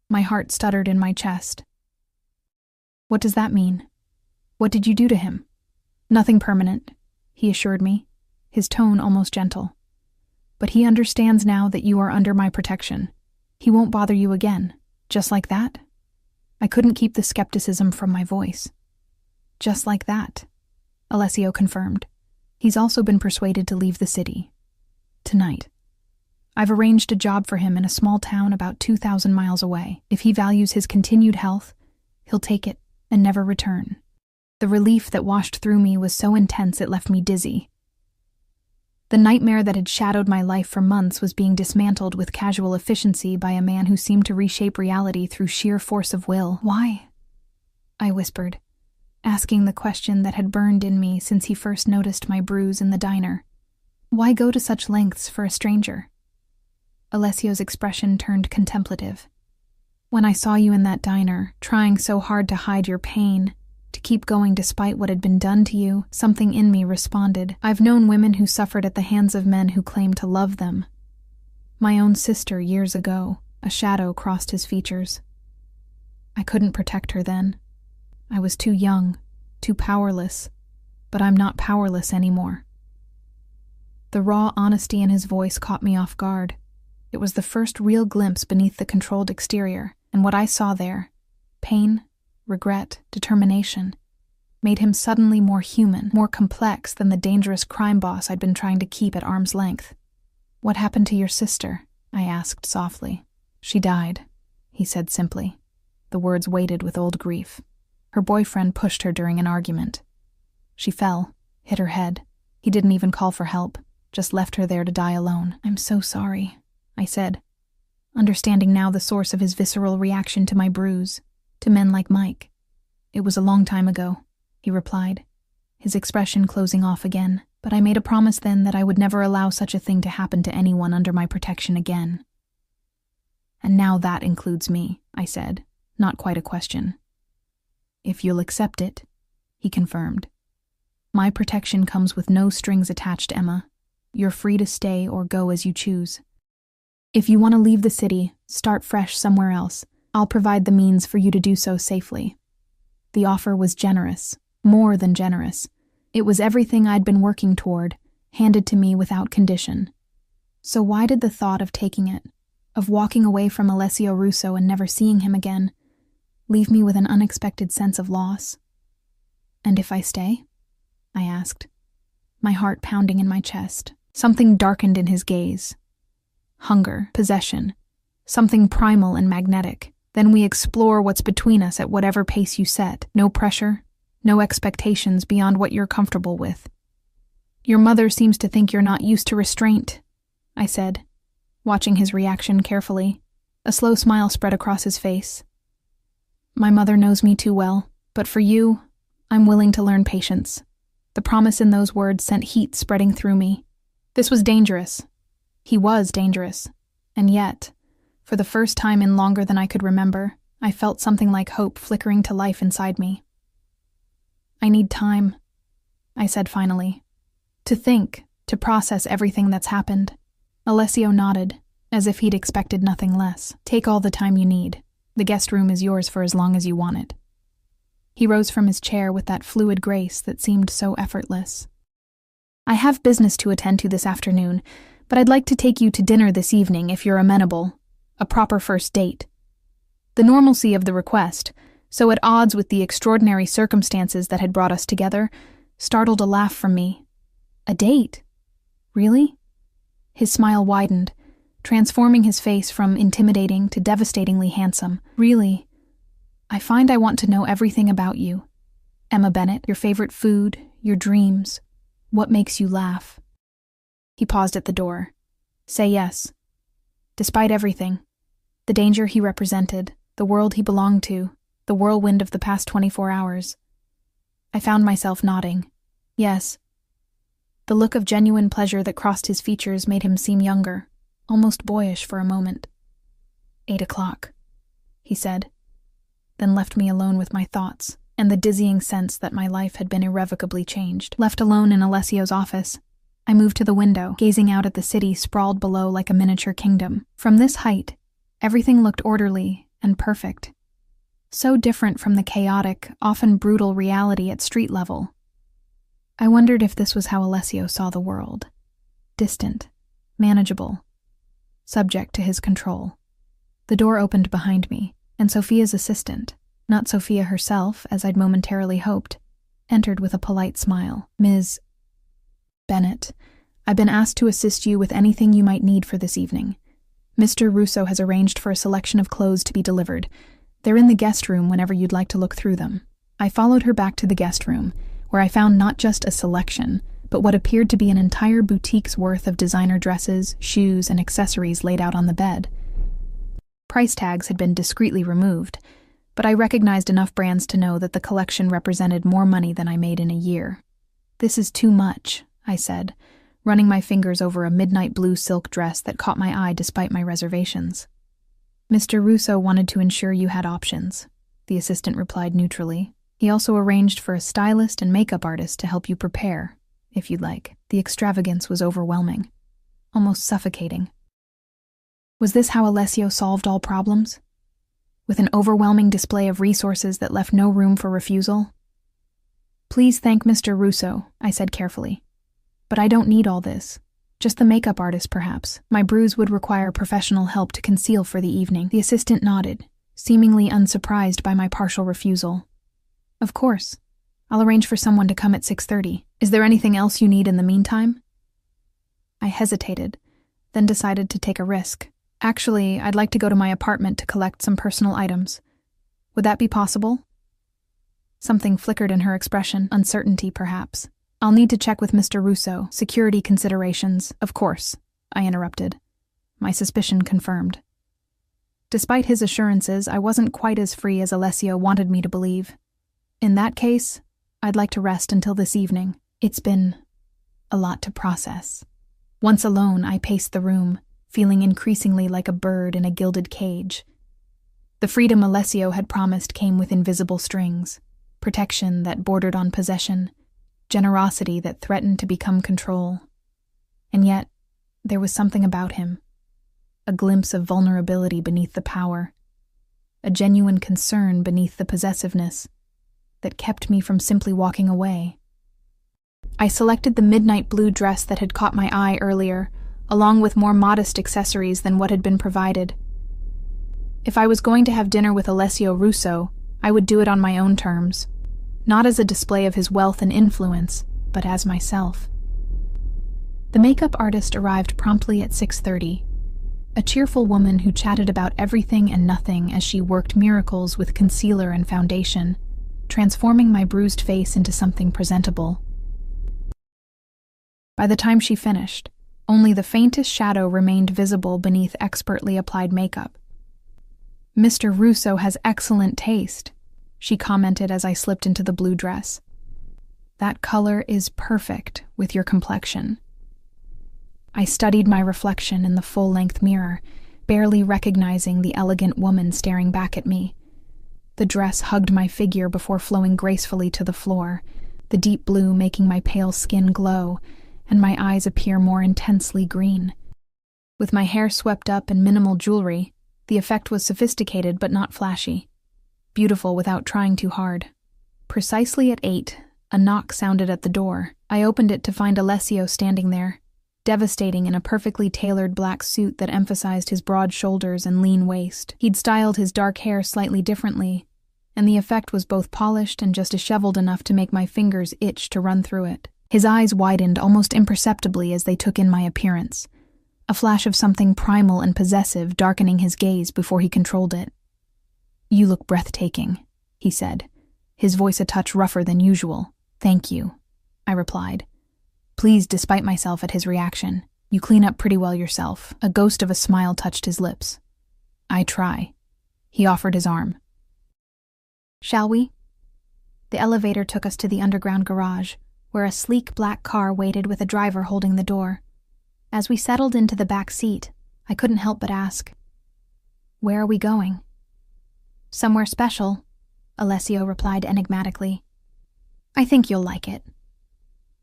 My heart stuttered in my chest. "What does that mean? What did you do to him?" "Nothing permanent," he assured me, his tone almost gentle. "But he understands now that you are under my protection. He won't bother you again, just like that?" I couldn't keep the skepticism from my voice. Just like that, Alessio confirmed. He's also been persuaded to leave the city. Tonight. I've arranged a job for him in a small town about 2,000 miles away. If he values his continued health, he'll take it and never return. The relief that washed through me was so intense it left me dizzy. The nightmare that had shadowed my life for months was being dismantled with casual efficiency by a man who seemed to reshape reality through sheer force of will. Why? I whispered, asking the question that had burned in me since he first noticed my bruise in the diner. Why go to such lengths for a stranger? Alessio's expression turned contemplative. When I saw you in that diner, trying so hard to hide your pain, to keep going despite what had been done to you, something in me responded. I've known women who suffered at the hands of men who claimed to love them. My own sister years ago, a shadow crossed his features. I couldn't protect her then. I was too young, too powerless, but I'm not powerless anymore. The raw honesty in his voice caught me off guard. It was the first real glimpse beneath the controlled exterior, and what I saw there, pain, regret, determination, made him suddenly more human, more complex than the dangerous crime boss I'd been trying to keep at arm's length. What happened to your sister? I asked softly. She died, he said simply. The words weighted with old grief. Her boyfriend pushed her during an argument. She fell, hit her head. He didn't even call for help, just left her there to die alone. I'm so sorry, I said, understanding now the source of his visceral reaction to my bruise. To men like Mike. It was a long time ago, he replied, his expression closing off again, but I made a promise then that I would never allow such a thing to happen to anyone under my protection again. And now that includes me, I said, not quite a question. If you'll accept it, he confirmed. My protection comes with no strings attached, Emma. You're free to stay or go as you choose. If you want to leave the city, start fresh somewhere else. I'll provide the means for you to do so safely. The offer was generous, more than generous. It was everything I'd been working toward, handed to me without condition. So why did the thought of taking it, of walking away from Alessio Russo and never seeing him again, leave me with an unexpected sense of loss? And if I stay? I asked, my heart pounding in my chest. Something darkened in his gaze. Hunger, possession, something primal and magnetic. Then we explore what's between us at whatever pace you set. No pressure, no expectations beyond what you're comfortable with. Your mother seems to think you're not used to restraint, I said, watching his reaction carefully. A slow smile spread across his face. My mother knows me too well, but for you, I'm willing to learn patience. The promise in those words sent heat spreading through me. This was dangerous. He was dangerous. And yet, for the first time in longer than I could remember, I felt something like hope flickering to life inside me. I need time, I said finally. To think, to process everything that's happened. Alessio nodded, as if he'd expected nothing less. Take all the time you need. The guest room is yours for as long as you want it. He rose from his chair with that fluid grace that seemed so effortless. I have business to attend to this afternoon, but I'd like to take you to dinner this evening if you're amenable. A proper first date. The normalcy of the request, so at odds with the extraordinary circumstances that had brought us together, startled a laugh from me. A date? Really? His smile widened, transforming his face from intimidating to devastatingly handsome. Really? I find I want to know everything about you. Emma Bennett, your favorite food, your dreams, what makes you laugh. He paused at the door. Say yes. Despite everything, the danger he represented, the world he belonged to, the whirlwind of the past 24 hours. I found myself nodding. Yes. The look of genuine pleasure that crossed his features made him seem younger, almost boyish for a moment. 8 o'clock, he said, then left me alone with my thoughts and the dizzying sense that my life had been irrevocably changed. Left alone in Alessio's office, I moved to the window, gazing out at the city sprawled below like a miniature kingdom. From this height, everything looked orderly and perfect. So different from the chaotic, often brutal reality at street level. I wondered if this was how Alessio saw the world. Distant, manageable, subject to his control. The door opened behind me, and Sophia's assistant, Not Sophia herself, as I'd momentarily hoped, entered with a polite smile. "Ms. Bennett, I've been asked to assist you with anything you might need for this evening. Mr. Russo has arranged for a selection of clothes to be delivered. They're in the guest room whenever you'd like to look through them." I followed her back to the guest room, where I found not just a selection, but what appeared to be an entire boutique's worth of designer dresses, shoes, and accessories laid out on the bed. Price tags had been discreetly removed, but I recognized enough brands to know that the collection represented more money than I made in a year. "This is too much," I said, running my fingers over a midnight blue silk dress that caught my eye despite my reservations. "Mr. Russo wanted to ensure you had options," the assistant replied neutrally. "He also arranged for a stylist and makeup artist to help you prepare, if you'd like." The extravagance was overwhelming, almost suffocating. Was this how Alessio solved all problems? With an overwhelming display of resources that left no room for refusal? "Please thank Mr. Russo," I said carefully. "But I don't need all this. Just the makeup artist, perhaps. My bruise would require professional help to conceal for the evening." The assistant nodded, seemingly unsurprised by my partial refusal. "Of course. I'll arrange for someone to come at 6:30. Is there anything else you need in the meantime?" I hesitated, then decided to take a risk. "Actually, I'd like to go to my apartment to collect some personal items. Would that be possible?" Something flickered in her expression, uncertainty perhaps. "I'll need to check with Mr. Russo. Security considerations, of course," I interrupted. My suspicion confirmed. Despite his assurances, I wasn't quite as free as Alessio wanted me to believe. "In that case, I'd like to rest until this evening. It's been a lot to process." Once alone, I paced the room, feeling increasingly like a bird in a gilded cage. The freedom Alessio had promised came with invisible strings, protection that bordered on possession, generosity that threatened to become control. And yet, there was something about him, a glimpse of vulnerability beneath the power, a genuine concern beneath the possessiveness, that kept me from simply walking away. I selected the midnight blue dress that had caught my eye earlier, along with more modest accessories than what had been provided. If I was going to have dinner with Alessio Russo, I would do it on my own terms, not as a display of his wealth and influence, but as myself. The makeup artist arrived promptly at 6:30, a cheerful woman who chatted about everything and nothing as she worked miracles with concealer and foundation, transforming my bruised face into something presentable. By the time she finished, only the faintest shadow remained visible beneath expertly applied makeup. "Mr. Russo has excellent taste," she commented as I slipped into the blue dress. "That color is perfect with your complexion." I studied my reflection in the full-length mirror, barely recognizing the elegant woman staring back at me. The dress hugged my figure before flowing gracefully to the floor, the deep blue making my pale skin glow, and my eyes appear more intensely green. With my hair swept up and minimal jewelry, the effect was sophisticated but not flashy, beautiful without trying too hard. Precisely at 8, a knock sounded at the door. I opened it to find Alessio standing there, devastating in a perfectly tailored black suit that emphasized his broad shoulders and lean waist. He'd styled his dark hair slightly differently, and the effect was both polished and just disheveled enough to make my fingers itch to run through it. His eyes widened almost imperceptibly as they took in my appearance, a flash of something primal and possessive darkening his gaze before he controlled it. "You look breathtaking," he said, his voice a touch rougher than usual. "Thank you," I replied, pleased despite myself at his reaction. "You clean up pretty well yourself." A ghost of a smile touched his lips. "I try." He offered his arm. "Shall we?" The elevator took us to the underground garage, where a sleek black car waited with a driver holding the door. As we settled into the back seat, I couldn't help but ask, "Where are we going?" "Somewhere special," Alessio replied enigmatically. "I think you'll like it."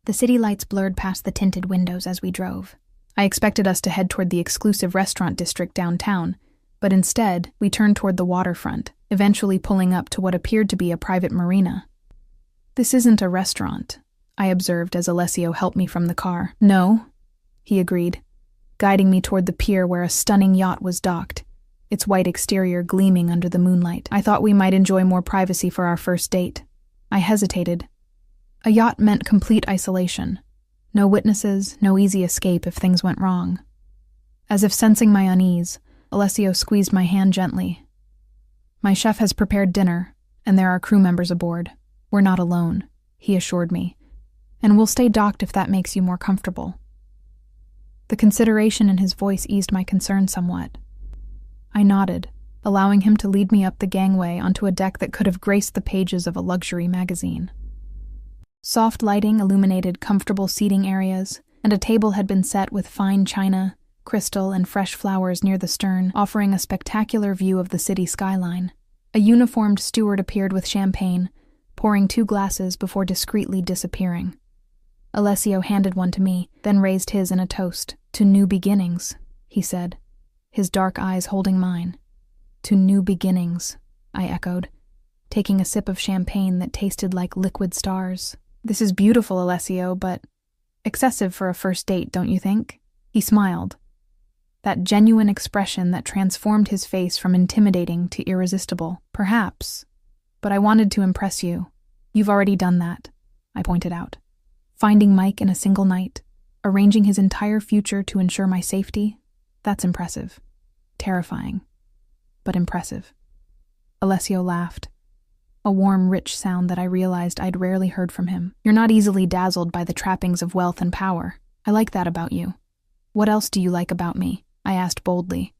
The city lights blurred past the tinted windows as we drove. I expected us to head toward the exclusive restaurant district downtown, but instead, we turned toward the waterfront, eventually pulling up to what appeared to be a private marina. "This isn't a restaurant," I observed as Alessio helped me from the car. "No," he agreed, guiding me toward the pier where a stunning yacht was docked, its white exterior gleaming under the moonlight. I thought we might enjoy more privacy for our first date. I hesitated. A yacht meant complete isolation. No witnesses, no easy escape if things went wrong. As if sensing my unease, Alessio squeezed my hand gently. My chef has prepared dinner, and there are crew members aboard. We're not alone, he assured me, and we'll stay docked if that makes you more comfortable. The consideration in his voice eased my concern somewhat. I nodded, allowing him to lead me up the gangway onto a deck that could have graced the pages of a luxury magazine. Soft lighting illuminated comfortable seating areas, and a table had been set with fine china, crystal, and fresh flowers near the stern, offering a spectacular view of the city skyline. A uniformed steward appeared with champagne, pouring 2 glasses before discreetly disappearing. Alessio handed one to me, then raised his in a toast. "To new beginnings," he said, his dark eyes holding mine. "To new beginnings," I echoed, taking a sip of champagne that tasted like liquid stars. "This is beautiful, Alessio, but excessive for a first date, don't you think?" He smiled. That genuine expression that transformed his face from intimidating to irresistible. "Perhaps, but I wanted to impress you. You've already done that," I pointed out. "Finding Mike in a single night, arranging his entire future to ensure my safety, that's impressive. Terrifying, but impressive." Alessio laughed, a warm, rich sound that I realized I'd rarely heard from him. "You're not easily dazzled by the trappings of wealth and power. I like that about you. What else do you like about me?" I asked boldly,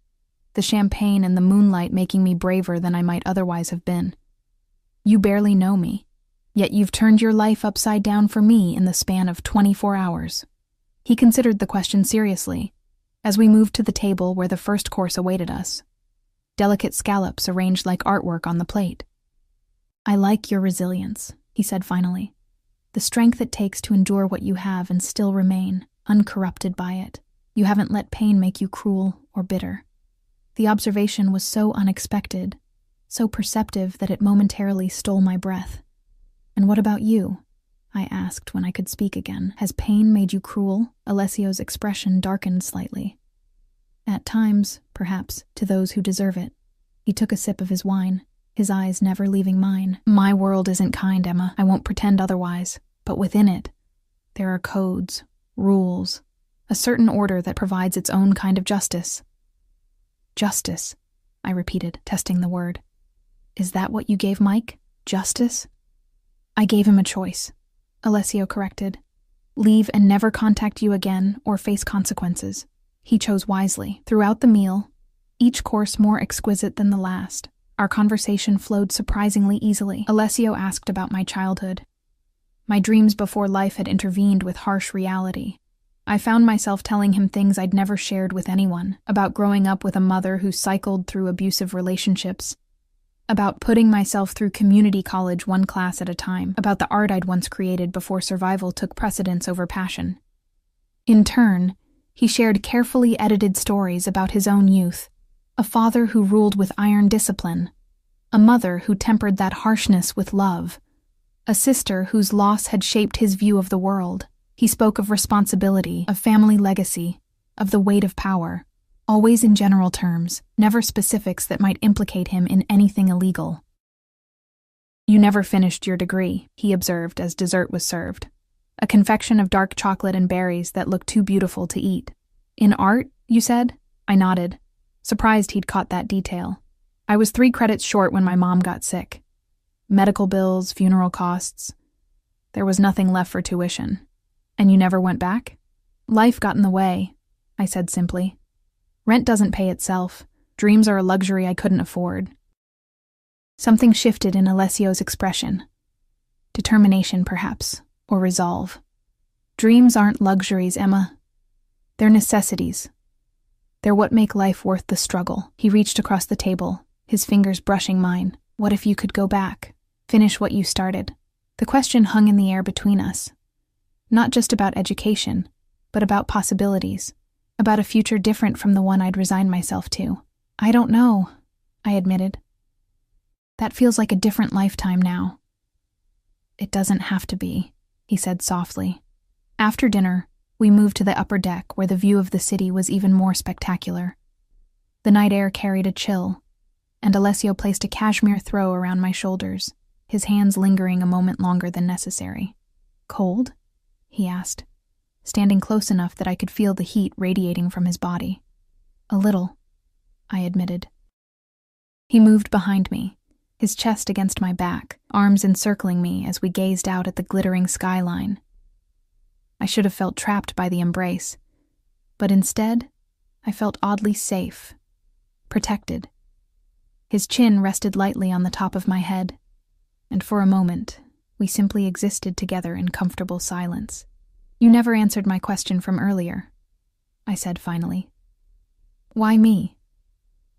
the champagne and the moonlight making me braver than I might otherwise have been. "You barely know me, yet you've turned your life upside down for me in the span of 24 hours. He considered the question seriously, as we moved to the table where the first course awaited us. Delicate scallops arranged like artwork on the plate. "I like your resilience," he said finally. "The strength it takes to endure what you have and still remain, uncorrupted by it. You haven't let pain make you cruel or bitter." The observation was so unexpected, so perceptive that it momentarily stole my breath. "And what about you?" I asked when I could speak again. "Has pain made you cruel?" Alessio's expression darkened slightly. "At times, perhaps, to those who deserve it." He took a sip of his wine, his eyes never leaving mine. "My world isn't kind, Emma. I won't pretend otherwise. But within it, there are codes, rules, a certain order that provides its own kind of justice." "Justice," I repeated, testing the word. "Is that what you gave Mike? Justice?" "I gave him a choice," Alessio corrected. "Leave and never contact you again or face consequences." He chose wisely. Throughout the meal, each course more exquisite than the last, our conversation flowed surprisingly easily. Alessio asked about my childhood. My dreams before life had intervened with harsh reality. I found myself telling him things I'd never shared with anyone, about growing up with a mother who cycled through abusive relationships, about putting myself through community college one class at a time, about the art I'd once created before survival took precedence over passion. In turn, he shared carefully edited stories about his own youth, a father who ruled with iron discipline, a mother who tempered that harshness with love, a sister whose loss had shaped his view of the world. He spoke of responsibility, of family legacy, of the weight of power, always in general terms, never specifics that might implicate him in anything illegal. "You never finished your degree," he observed as dessert was served, a confection of dark chocolate and berries that looked too beautiful to eat. "In art, you said?" I nodded, surprised he'd caught that detail. "I was 3 credits short when my mom got sick. Medical bills, funeral costs. There was nothing left for tuition." "And you never went back?" "Life got in the way," I said simply. "Rent doesn't pay itself. Dreams are a luxury I couldn't afford." Something shifted in Alessio's expression. Determination, perhaps, or resolve. "Dreams aren't luxuries, Emma. They're necessities. They're what make life worth the struggle." He reached across the table, his fingers brushing mine. "What if you could go back, finish what you started?" The question hung in the air between us. Not just about education, but about possibilities, about a future different from the one I'd resigned myself to. "I don't know," I admitted. "That feels like a different lifetime now." "It doesn't have to be," he said softly. After dinner, we moved to the upper deck where the view of the city was even more spectacular. The night air carried a chill, and Alessio placed a cashmere throw around my shoulders, his hands lingering a moment longer than necessary. "Cold?" he asked, standing close enough that I could feel the heat radiating from his body. "A little," I admitted. He moved behind me, his chest against my back, arms encircling me as we gazed out at the glittering skyline. I should have felt trapped by the embrace, but instead, I felt oddly safe, protected. His chin rested lightly on the top of my head, and for a moment, we simply existed together in comfortable silence. "You never answered my question from earlier," I said finally. "Why me?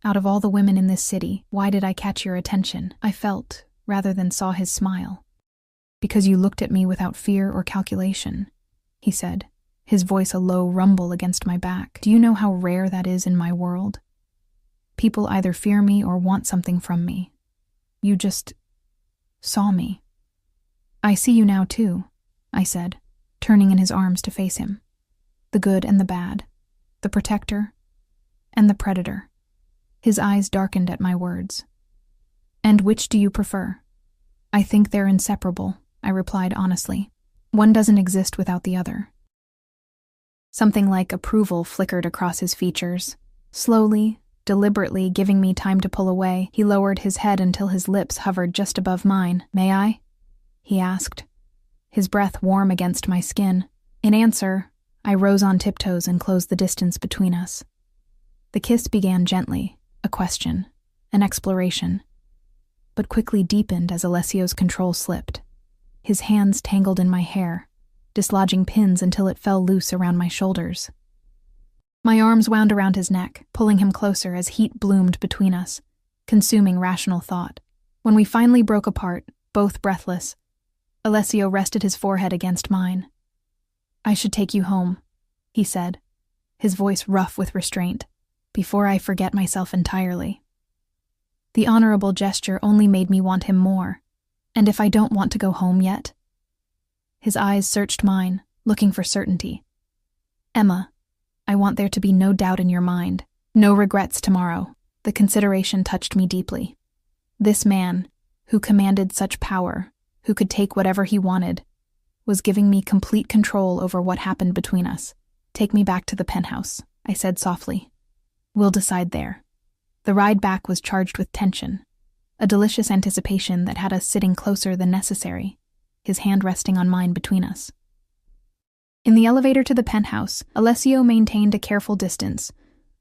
Out of all the women in this city, why did I catch your attention?" I felt, rather than saw his smile. "Because you looked at me without fear or calculation," he said, his voice a low rumble against my back. "Do you know how rare that is in my world? People either fear me or want something from me. You just saw me." "I see you now too," I said, turning in his arms to face him. "The good and the bad, the protector and the predator." His eyes darkened at my words. "And which do you prefer?" "I think they're inseparable," I replied honestly. "One doesn't exist without the other." Something like approval flickered across his features. Slowly, deliberately giving me time to pull away, he lowered his head until his lips hovered just above mine. "May I?" he asked, his breath warm against my skin. In answer, I rose on tiptoes and closed the distance between us. The kiss began gently, a question, an exploration, but quickly deepened as Alessio's control slipped. His hands tangled in my hair, dislodging pins until it fell loose around my shoulders. My arms wound around his neck, pulling him closer as heat bloomed between us, consuming rational thought. When we finally broke apart, both breathless, Alessio rested his forehead against mine. "I should take you home," he said, his voice rough with restraint, "before I forget myself entirely." The honorable gesture only made me want him more. "And if I don't want to go home yet?" His eyes searched mine, looking for certainty. "Emma, I want there to be no doubt in your mind, no regrets tomorrow." The consideration touched me deeply. This man, who commanded such power, who could take whatever he wanted, was giving me complete control over what happened between us. "Take me back to the penthouse," I said softly. "We'll decide there." The ride back was charged with tension, a delicious anticipation that had us sitting closer than necessary, his hand resting on mine between us. In the elevator to the penthouse, Alessio maintained a careful distance,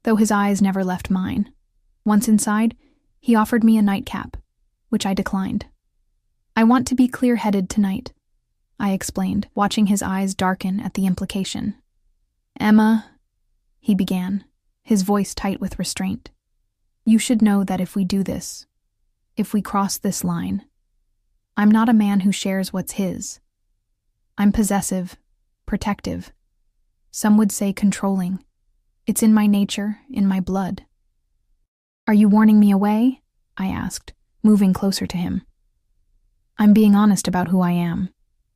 though his eyes never left mine. Once inside, he offered me a nightcap, which I declined. "I want to be clear-headed tonight," I explained, watching his eyes darken at the implication. "Emma," he began, his voice tight with restraint, "you should know that if we do this, if we cross this line, I'm not a man who shares what's his. I'm possessive, protective. Some would say controlling. It's in my nature, in my blood." "Are you warning me away?" I asked, moving closer to him. "I'm being honest about who I am,"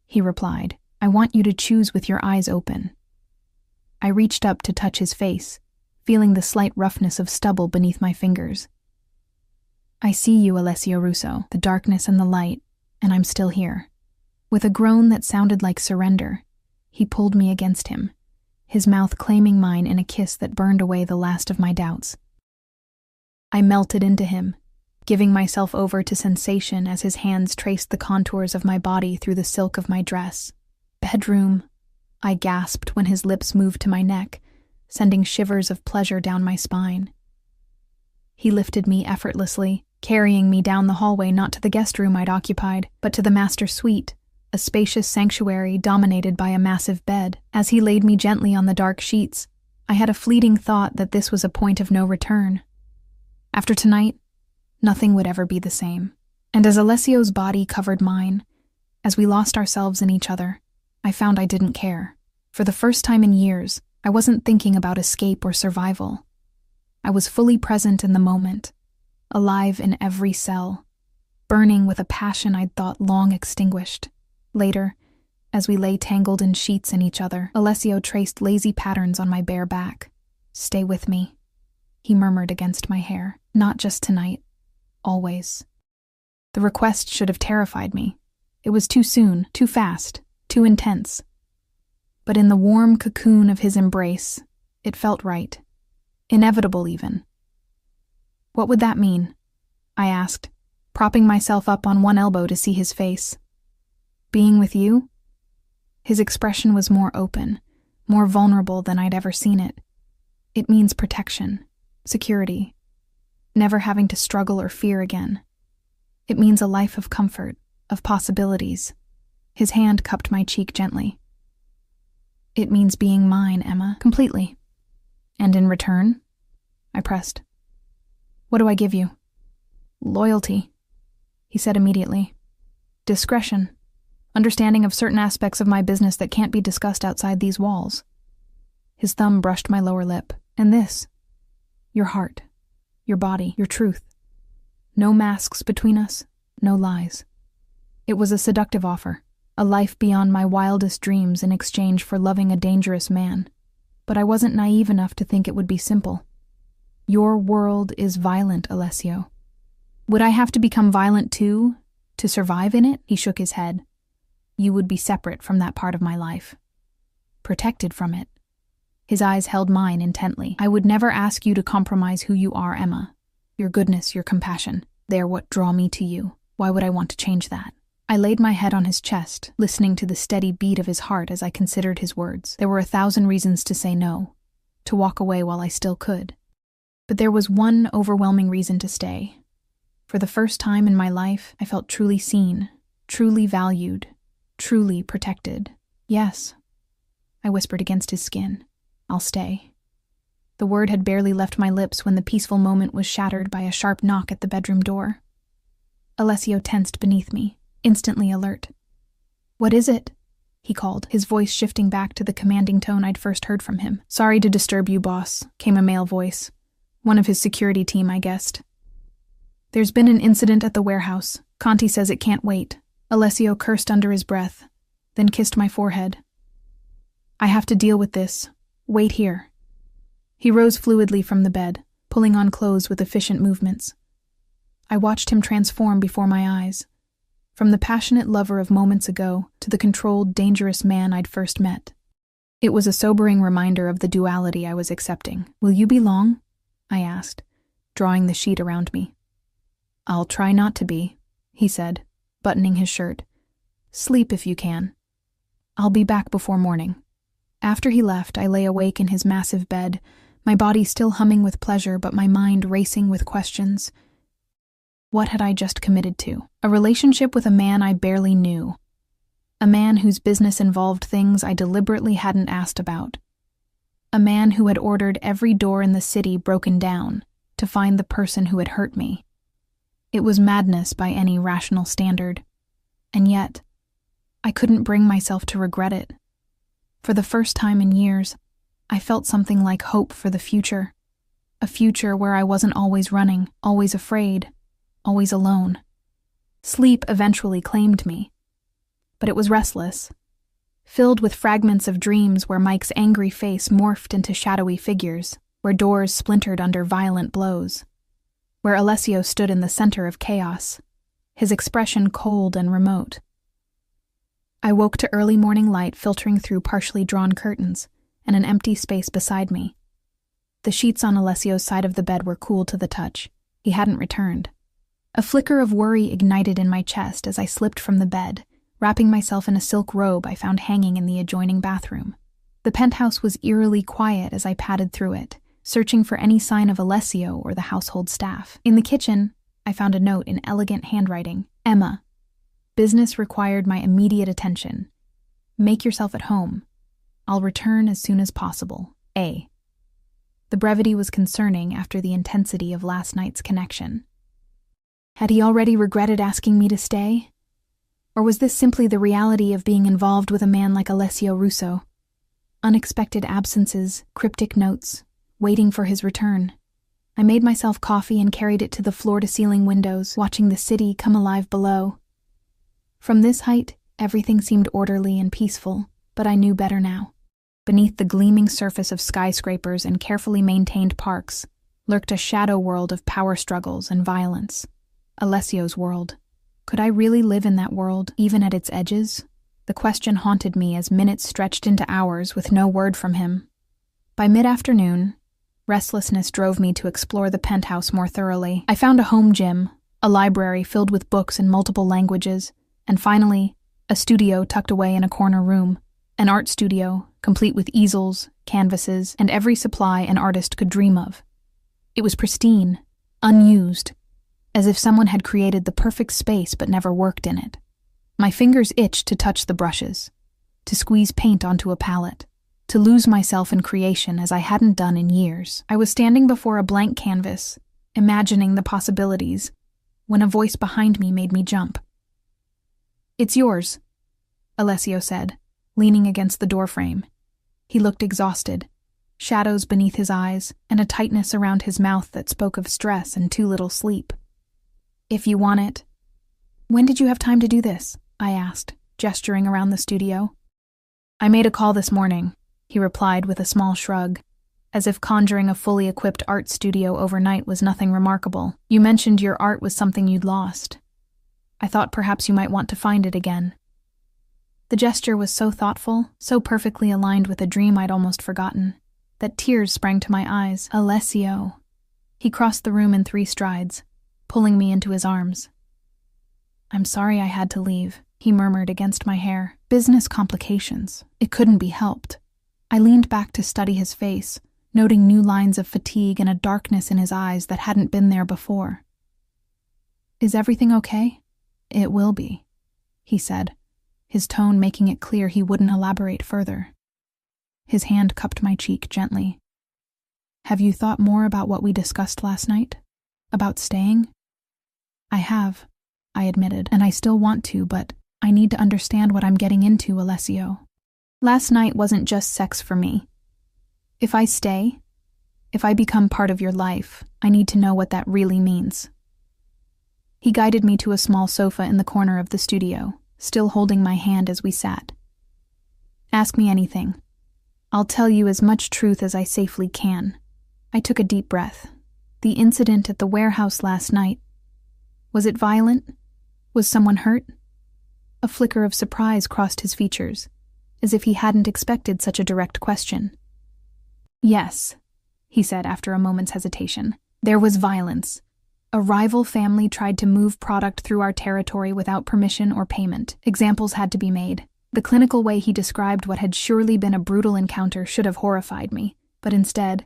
he replied. "I want you to choose with your eyes open." I reached up to touch his face, feeling the slight roughness of stubble beneath my fingers. "I see you, Alessio Russo, the darkness and the light, and I'm still here." With a groan that sounded like surrender, he pulled me against him, his mouth claiming mine in a kiss that burned away the last of my doubts. I melted into him, giving myself over to sensation as his hands traced the contours of my body through the silk of my dress. "Bedroom," I gasped when his lips moved to my neck, sending shivers of pleasure down my spine. He lifted me effortlessly, carrying me down the hallway not to the guest room I'd occupied, but to the master suite, a spacious sanctuary dominated by a massive bed. As he laid me gently on the dark sheets, I had a fleeting thought that this was a point of no return. After tonight, nothing would ever be the same. And as Alessio's body covered mine, as we lost ourselves in each other, I found I didn't care. For the first time in years, I wasn't thinking about escape or survival. I was fully present in the moment, alive in every cell, burning with a passion I'd thought long extinguished. Later, as we lay tangled in sheets in each other, Alessio traced lazy patterns on my bare back. "Stay with me," he murmured against my hair. Not just tonight. Always. The request should have terrified me. It was too soon, too fast, too intense. But in the warm cocoon of his embrace, it felt right. Inevitable, even. What would that mean? I asked, propping myself up on one elbow to see his face. Being with you? His expression was more open, more vulnerable than I'd ever seen it. It means protection, security, never having to struggle or fear again. It means a life of comfort, of possibilities. His hand cupped my cheek gently. It means being mine, Emma, completely. And in return? I pressed. What do I give you? Loyalty, he said immediately. Discretion. Understanding of certain aspects of my business that can't be discussed outside these walls. His thumb brushed my lower lip. And this. Your heart. Your body. Your truth. No masks between us. No lies. It was a seductive offer. A life beyond my wildest dreams in exchange for loving a dangerous man. But I wasn't naive enough to think it would be simple. Your world is violent, Alessio. Would I have to become violent too, to survive in it? He shook his head. You would be separate from that part of my life. Protected from it. His eyes held mine intently. I would never ask you to compromise who you are, Emma. Your goodness, your compassion, they are what draw me to you. Why would I want to change that? I laid my head on his chest, listening to the steady beat of his heart as I considered his words. There were 1,000 reasons to say no, to walk away while I still could. But there was one overwhelming reason to stay. For the first time in my life, I felt truly seen, truly valued, truly protected. Yes, I whispered against his skin. I'll stay. The word had barely left my lips when the peaceful moment was shattered by a sharp knock at the bedroom door. Alessio tensed beneath me, instantly alert. What is it? He called, his voice shifting back to the commanding tone I'd first heard from him. Sorry to disturb you, boss, came a male voice. One of his security team, I guessed. There's been an incident at the warehouse. Conti says it can't wait. Alessio cursed under his breath, then kissed my forehead. I have to deal with this. Wait here. He rose fluidly from the bed, pulling on clothes with efficient movements. I watched him transform before my eyes, from the passionate lover of moments ago to the controlled, dangerous man I'd first met. It was a sobering reminder of the duality I was accepting. Will you be long? I asked, drawing the sheet around me. I'll try not to be, he said, buttoning his shirt. Sleep if you can. I'll be back before morning. After he left, I lay awake in his massive bed, my body still humming with pleasure but my mind racing with questions. What had I just committed to? A relationship with a man I barely knew. A man whose business involved things I deliberately hadn't asked about. A man who had ordered every door in the city broken down to find the person who had hurt me. It was madness by any rational standard. And yet, I couldn't bring myself to regret it. For the first time in years, I felt something like hope for the future. A future where I wasn't always running, always afraid, always alone. Sleep eventually claimed me. But it was restless, filled with fragments of dreams where Mike's angry face morphed into shadowy figures, where doors splintered under violent blows, where Alessio stood in the center of chaos, his expression cold and remote. I woke to early morning light filtering through partially drawn curtains and an empty space beside me. The sheets on Alessio's side of the bed were cool to the touch. He hadn't returned. A flicker of worry ignited in my chest as I slipped from the bed, wrapping myself in a silk robe I found hanging in the adjoining bathroom. The penthouse was eerily quiet as I padded through it, searching for any sign of Alessio or the household staff. In the kitchen, I found a note in elegant handwriting. Emma. Business required my immediate attention. Make yourself at home. I'll return as soon as possible. A. The brevity was concerning after the intensity of last night's connection. Had he already regretted asking me to stay? Or was this simply the reality of being involved with a man like Alessio Russo? Unexpected absences, cryptic notes, waiting for his return. I made myself coffee and carried it to the floor-to-ceiling windows, watching the city come alive below. From this height, everything seemed orderly and peaceful, but I knew better now. Beneath the gleaming surface of skyscrapers and carefully maintained parks lurked a shadow world of power struggles and violence. Alessio's world. Could I really live in that world, even at its edges? The question haunted me as minutes stretched into hours with no word from him. By mid-afternoon, restlessness drove me to explore the penthouse more thoroughly. I found a home gym, a library filled with books in multiple languages, and finally, a studio tucked away in a corner room, an art studio, complete with easels, canvases, and every supply an artist could dream of. It was pristine, unused, as if someone had created the perfect space but never worked in it. My fingers itched to touch the brushes, to squeeze paint onto a palette, to lose myself in creation as I hadn't done in years. I was standing before a blank canvas, imagining the possibilities, when a voice behind me made me jump. "It's yours," Alessio said, leaning against the doorframe. He looked exhausted, shadows beneath his eyes, and a tightness around his mouth that spoke of stress and too little sleep. "If you want it." "When did you have time to do this?" I asked, gesturing around the studio. "I made a call this morning," he replied with a small shrug, as if conjuring a fully equipped art studio overnight was nothing remarkable. "You mentioned your art was something you'd lost. I thought perhaps you might want to find it again." The gesture was so thoughtful, so perfectly aligned with a dream I'd almost forgotten, that tears sprang to my eyes. Alessio. He crossed the room in 3 strides, pulling me into his arms. "I'm sorry I had to leave," he murmured against my hair. "Business complications. It couldn't be helped." I leaned back to study his face, noting new lines of fatigue and a darkness in his eyes that hadn't been there before. "Is everything okay?" "It will be," he said, his tone making it clear he wouldn't elaborate further. His hand cupped my cheek gently. "Have you thought more about what we discussed last night? About staying?" "I have," I admitted, "and I still want to, but I need to understand what I'm getting into, Alessio. Last night wasn't just sex for me. If I stay, if I become part of your life, I need to know what that really means." He guided me to a small sofa in the corner of the studio, still holding my hand as we sat. "Ask me anything. I'll tell you as much truth as I safely can." I took a deep breath. The incident at the warehouse last night, was it violent? Was someone hurt? A flicker of surprise crossed his features, as if he hadn't expected such a direct question. "Yes," he said after a moment's hesitation. "There was violence. A rival family tried to move product through our territory without permission or payment. Examples had to be made. The clinical way he described what had surely been a brutal encounter should have horrified me, but instead,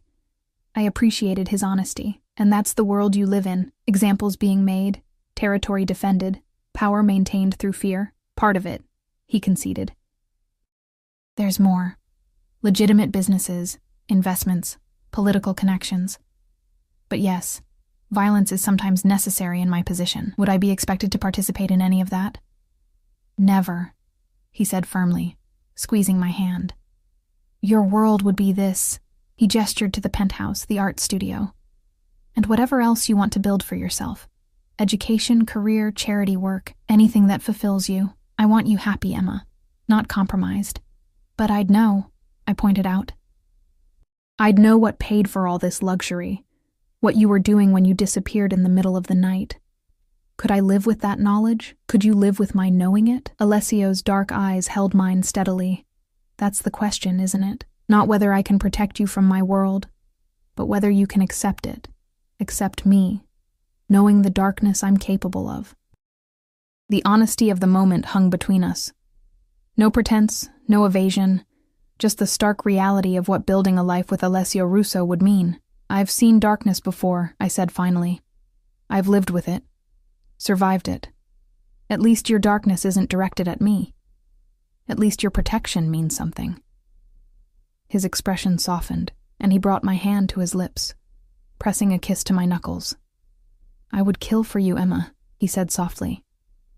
I appreciated his honesty. And that's the world you live in. Examples being made, territory defended, power maintained through fear. Part of it," he conceded. "There's more. Legitimate businesses, investments, political connections. But yes, violence is sometimes necessary in my position. Would I be expected to participate in any of that?" "Never," he said firmly, squeezing my hand. "Your world would be this," he gestured to the penthouse, the art studio, "and whatever else you want to build for yourself. Education, career, charity work, anything that fulfills you. I want you happy, Emma, not compromised." "But I'd know," I pointed out. "I'd know what paid for all this luxury, what you were doing when you disappeared in the middle of the night. Could I live with that knowledge? Could you live with my knowing it?" Alessio's dark eyes held mine steadily. "That's the question, isn't it? Not whether I can protect you from my world, but whether you can accept it, accept me, knowing the darkness I'm capable of." The honesty of the moment hung between us. No pretense, no evasion, just the stark reality of what building a life with Alessio Russo would mean. "I've seen darkness before," I said finally. "I've lived with it, survived it. At least your darkness isn't directed at me. At least your protection means something." His expression softened, and he brought my hand to his lips, pressing a kiss to my knuckles. "I would kill for you, Emma," he said softly,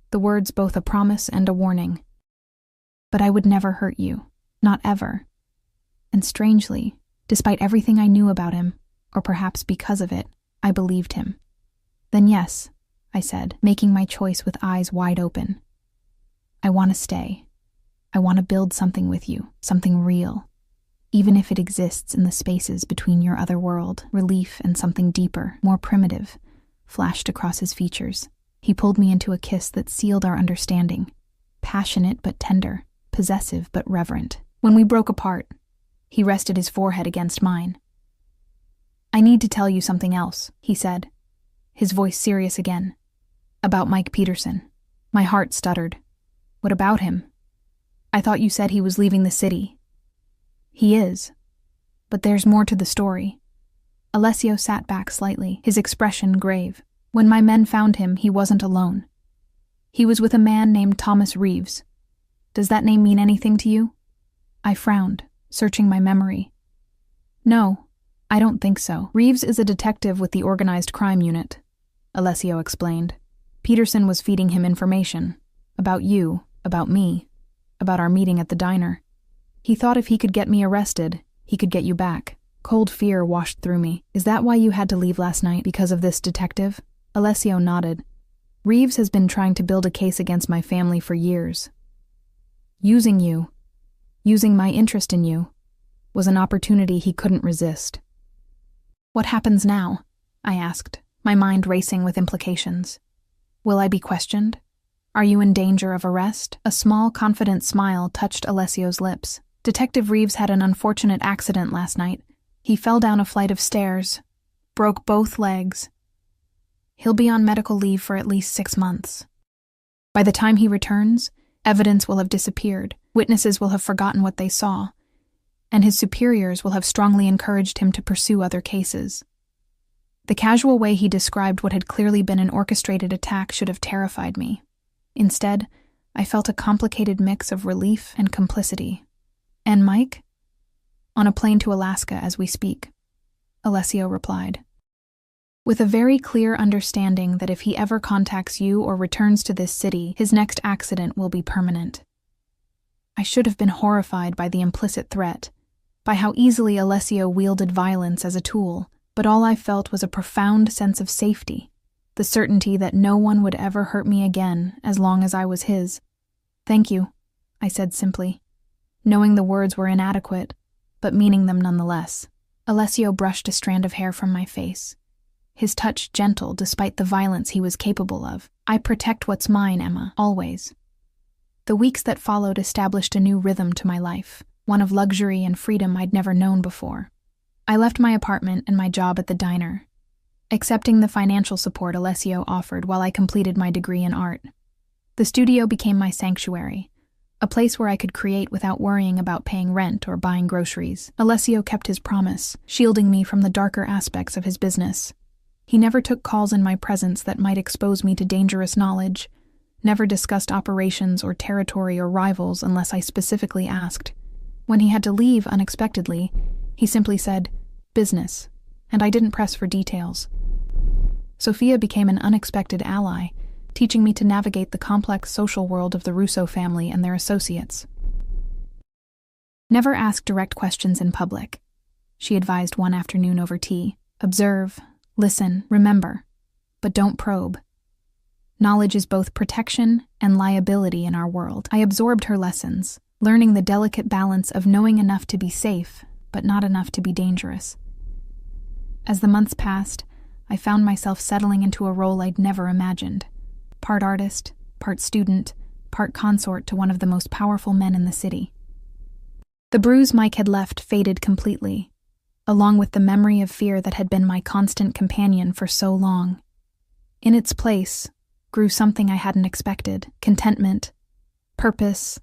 the words both a promise and a warning. "But I would never hurt you, not ever." And strangely, despite everything I knew about him, or perhaps because of it, I believed him. "Then yes," I said, making my choice with eyes wide open. "I want to stay. I want to build something with you, something real. even if it exists in the spaces between your other world. Relief and something deeper, more primitive, flashed across his features. He pulled me into a kiss that sealed our understanding, passionate but tender, possessive but reverent. When we broke apart, he rested his forehead against mine. "I need to tell you something else," he said, his voice serious again. "About Mike Peterson." My heart stuttered. "What about him? I thought you said he was leaving the city." "He is. But there's more to the story." Alessio sat back slightly, his expression grave. "When my men found him, he wasn't alone. He was with a man named Thomas Reeves. Does that name mean anything to you?" I frowned, searching my memory. "No, I don't think so. Reeves is a detective with the organized crime unit," Alessio explained. "Peterson was feeding him information. About you, about me, about our meeting at the diner. He thought if he could get me arrested, he could get you back." Cold fear washed through me. "Is that why you had to leave last night, because of this detective?" Alessio nodded. "Reeves has been trying to build a case against my family for years. Using you, using my interest in you, was an opportunity he couldn't resist." "What happens now?" I asked, my mind racing with implications. "Will I be questioned? Are you in danger of arrest?" A small, confident smile touched Alessio's lips. "Detective Reeves had an unfortunate accident last night. He fell down a flight of stairs, broke both legs. He'll be on medical leave for at least 6 months. By the time he returns, evidence will have disappeared, witnesses will have forgotten what they saw, and his superiors will have strongly encouraged him to pursue other cases." The casual way he described what had clearly been an orchestrated attack should have terrified me. Instead, I felt a complicated mix of relief and complicity. "And Mike?" "On a plane to Alaska as we speak," Alessio replied, with a very clear understanding that if he ever contacts you or returns to this city, his next accident will be permanent. I should have been horrified by the implicit threat, by how easily Alessio wielded violence as a tool, but all I felt was a profound sense of safety, the certainty that no one would ever hurt me again as long as I was his. "Thank you," I said simply, knowing the words were inadequate, but meaning them nonetheless. Alessio brushed a strand of hair from my face, his touch gentle despite the violence he was capable of. "I protect what's mine, Emma, always." The weeks that followed established a new rhythm to my life, one of luxury and freedom I'd never known before. I left my apartment and my job at the diner, accepting the financial support Alessio offered while I completed my degree in art. The studio became my sanctuary, a place where I could create without worrying about paying rent or buying groceries. Alessio kept his promise, shielding me from the darker aspects of his business. He never took calls in my presence that might expose me to dangerous knowledge, never discussed operations or territory or rivals unless I specifically asked. When he had to leave unexpectedly, he simply said, "Business," and I didn't press for details. Sophia became an unexpected ally, teaching me to navigate the complex social world of the Russo family and their associates. "Never ask direct questions in public," she advised one afternoon over tea. "Observe, listen, remember, but don't probe. Knowledge is both protection and liability in our world." I absorbed her lessons, learning the delicate balance of knowing enough to be safe, but not enough to be dangerous. As the months passed, I found myself settling into a role I'd never imagined. Part artist, part student, part consort to one of the most powerful men in the city. The bruise Mike had left faded completely, along with the memory of fear that had been my constant companion for so long. In its place grew something I hadn't expected: contentment, purpose,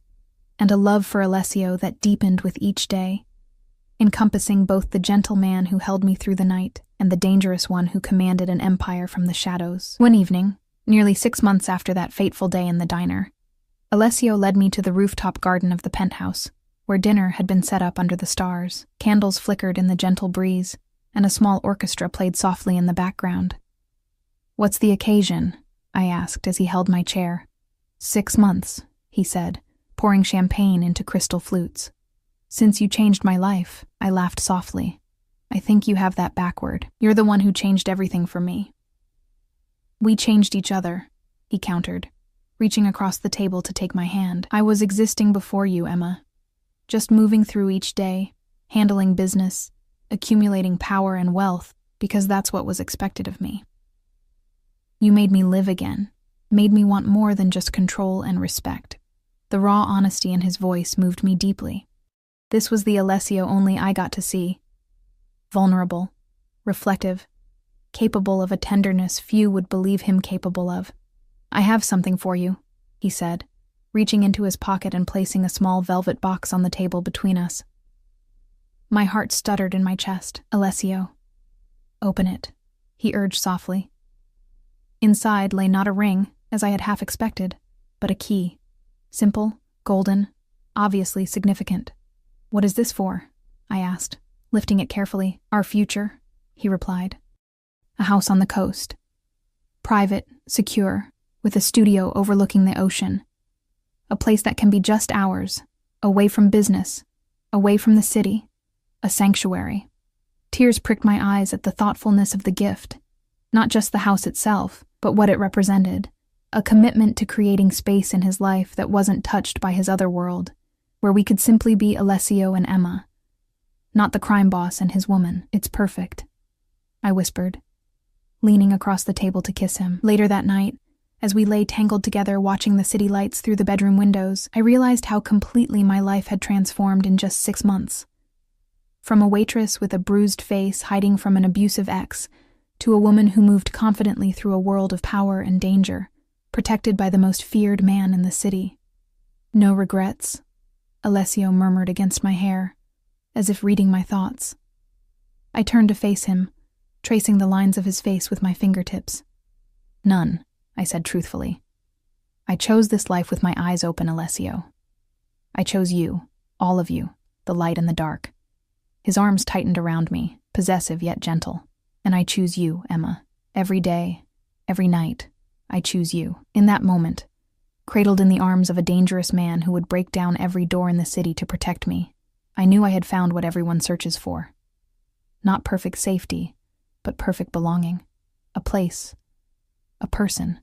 and a love for Alessio that deepened with each day, encompassing both the gentle man who held me through the night and the dangerous one who commanded an empire from the shadows. One evening, nearly 6 months after that fateful day in the diner, Alessio led me to the rooftop garden of the penthouse, where dinner had been set up under the stars. Candles flickered in the gentle breeze, and a small orchestra played softly in the background. "What's the occasion?" I asked as he held my chair. 6 months, he said, pouring champagne into crystal flutes. "Since you changed my life," I laughed softly. "I think you have that backward. You're the one who changed everything for me." "We changed each other," he countered, reaching across the table to take my hand. "I was existing before you, Emma, just moving through each day, handling business, accumulating power and wealth, because that's what was expected of me. You made me live again, made me want more than just control and respect. The raw honesty in his voice moved me deeply. This was the Alessio only I got to see. Vulnerable, reflective, capable of a tenderness few would believe him capable of. "I have something for you," he said, reaching into his pocket and placing a small velvet box on the table between us. My heart stuttered in my chest. "Alessio." "Open it," he urged softly. Inside lay not a ring, as I had half expected, but a key. Simple, golden, obviously significant. "What is this for?" I asked, lifting it carefully. "Our future," he replied. "A house on the coast. Private, secure, with a studio overlooking the ocean. A place that can be just ours, away from business, away from the city. A sanctuary." Tears pricked my eyes at the thoughtfulness of the gift. Not just the house itself, but what it represented. A commitment to creating space in his life that wasn't touched by his other world, where we could simply be Alessio and Emma. Not the crime boss and his woman. "It's perfect," I whispered, leaning across the table to kiss him. Later that night, as we lay tangled together watching the city lights through the bedroom windows, I realized how completely my life had transformed in just 6 months. From a waitress with a bruised face hiding from an abusive ex, to a woman who moved confidently through a world of power and danger, protected by the most feared man in the city. "No regrets," Alessio murmured against my hair, as if reading my thoughts. I turned to face him, tracing the lines of his face with my fingertips. "None," I said truthfully. "I chose this life with my eyes open, Alessio. I chose you, all of you, the light and the dark." His arms tightened around me, possessive yet gentle. "And I choose you, Emma. Every day, every night, I choose you." In that moment, cradled in the arms of a dangerous man who would break down every door in the city to protect me, I knew I had found what everyone searches for. Not perfect safety, but perfect belonging. A place, a person,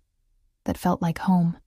that felt like home.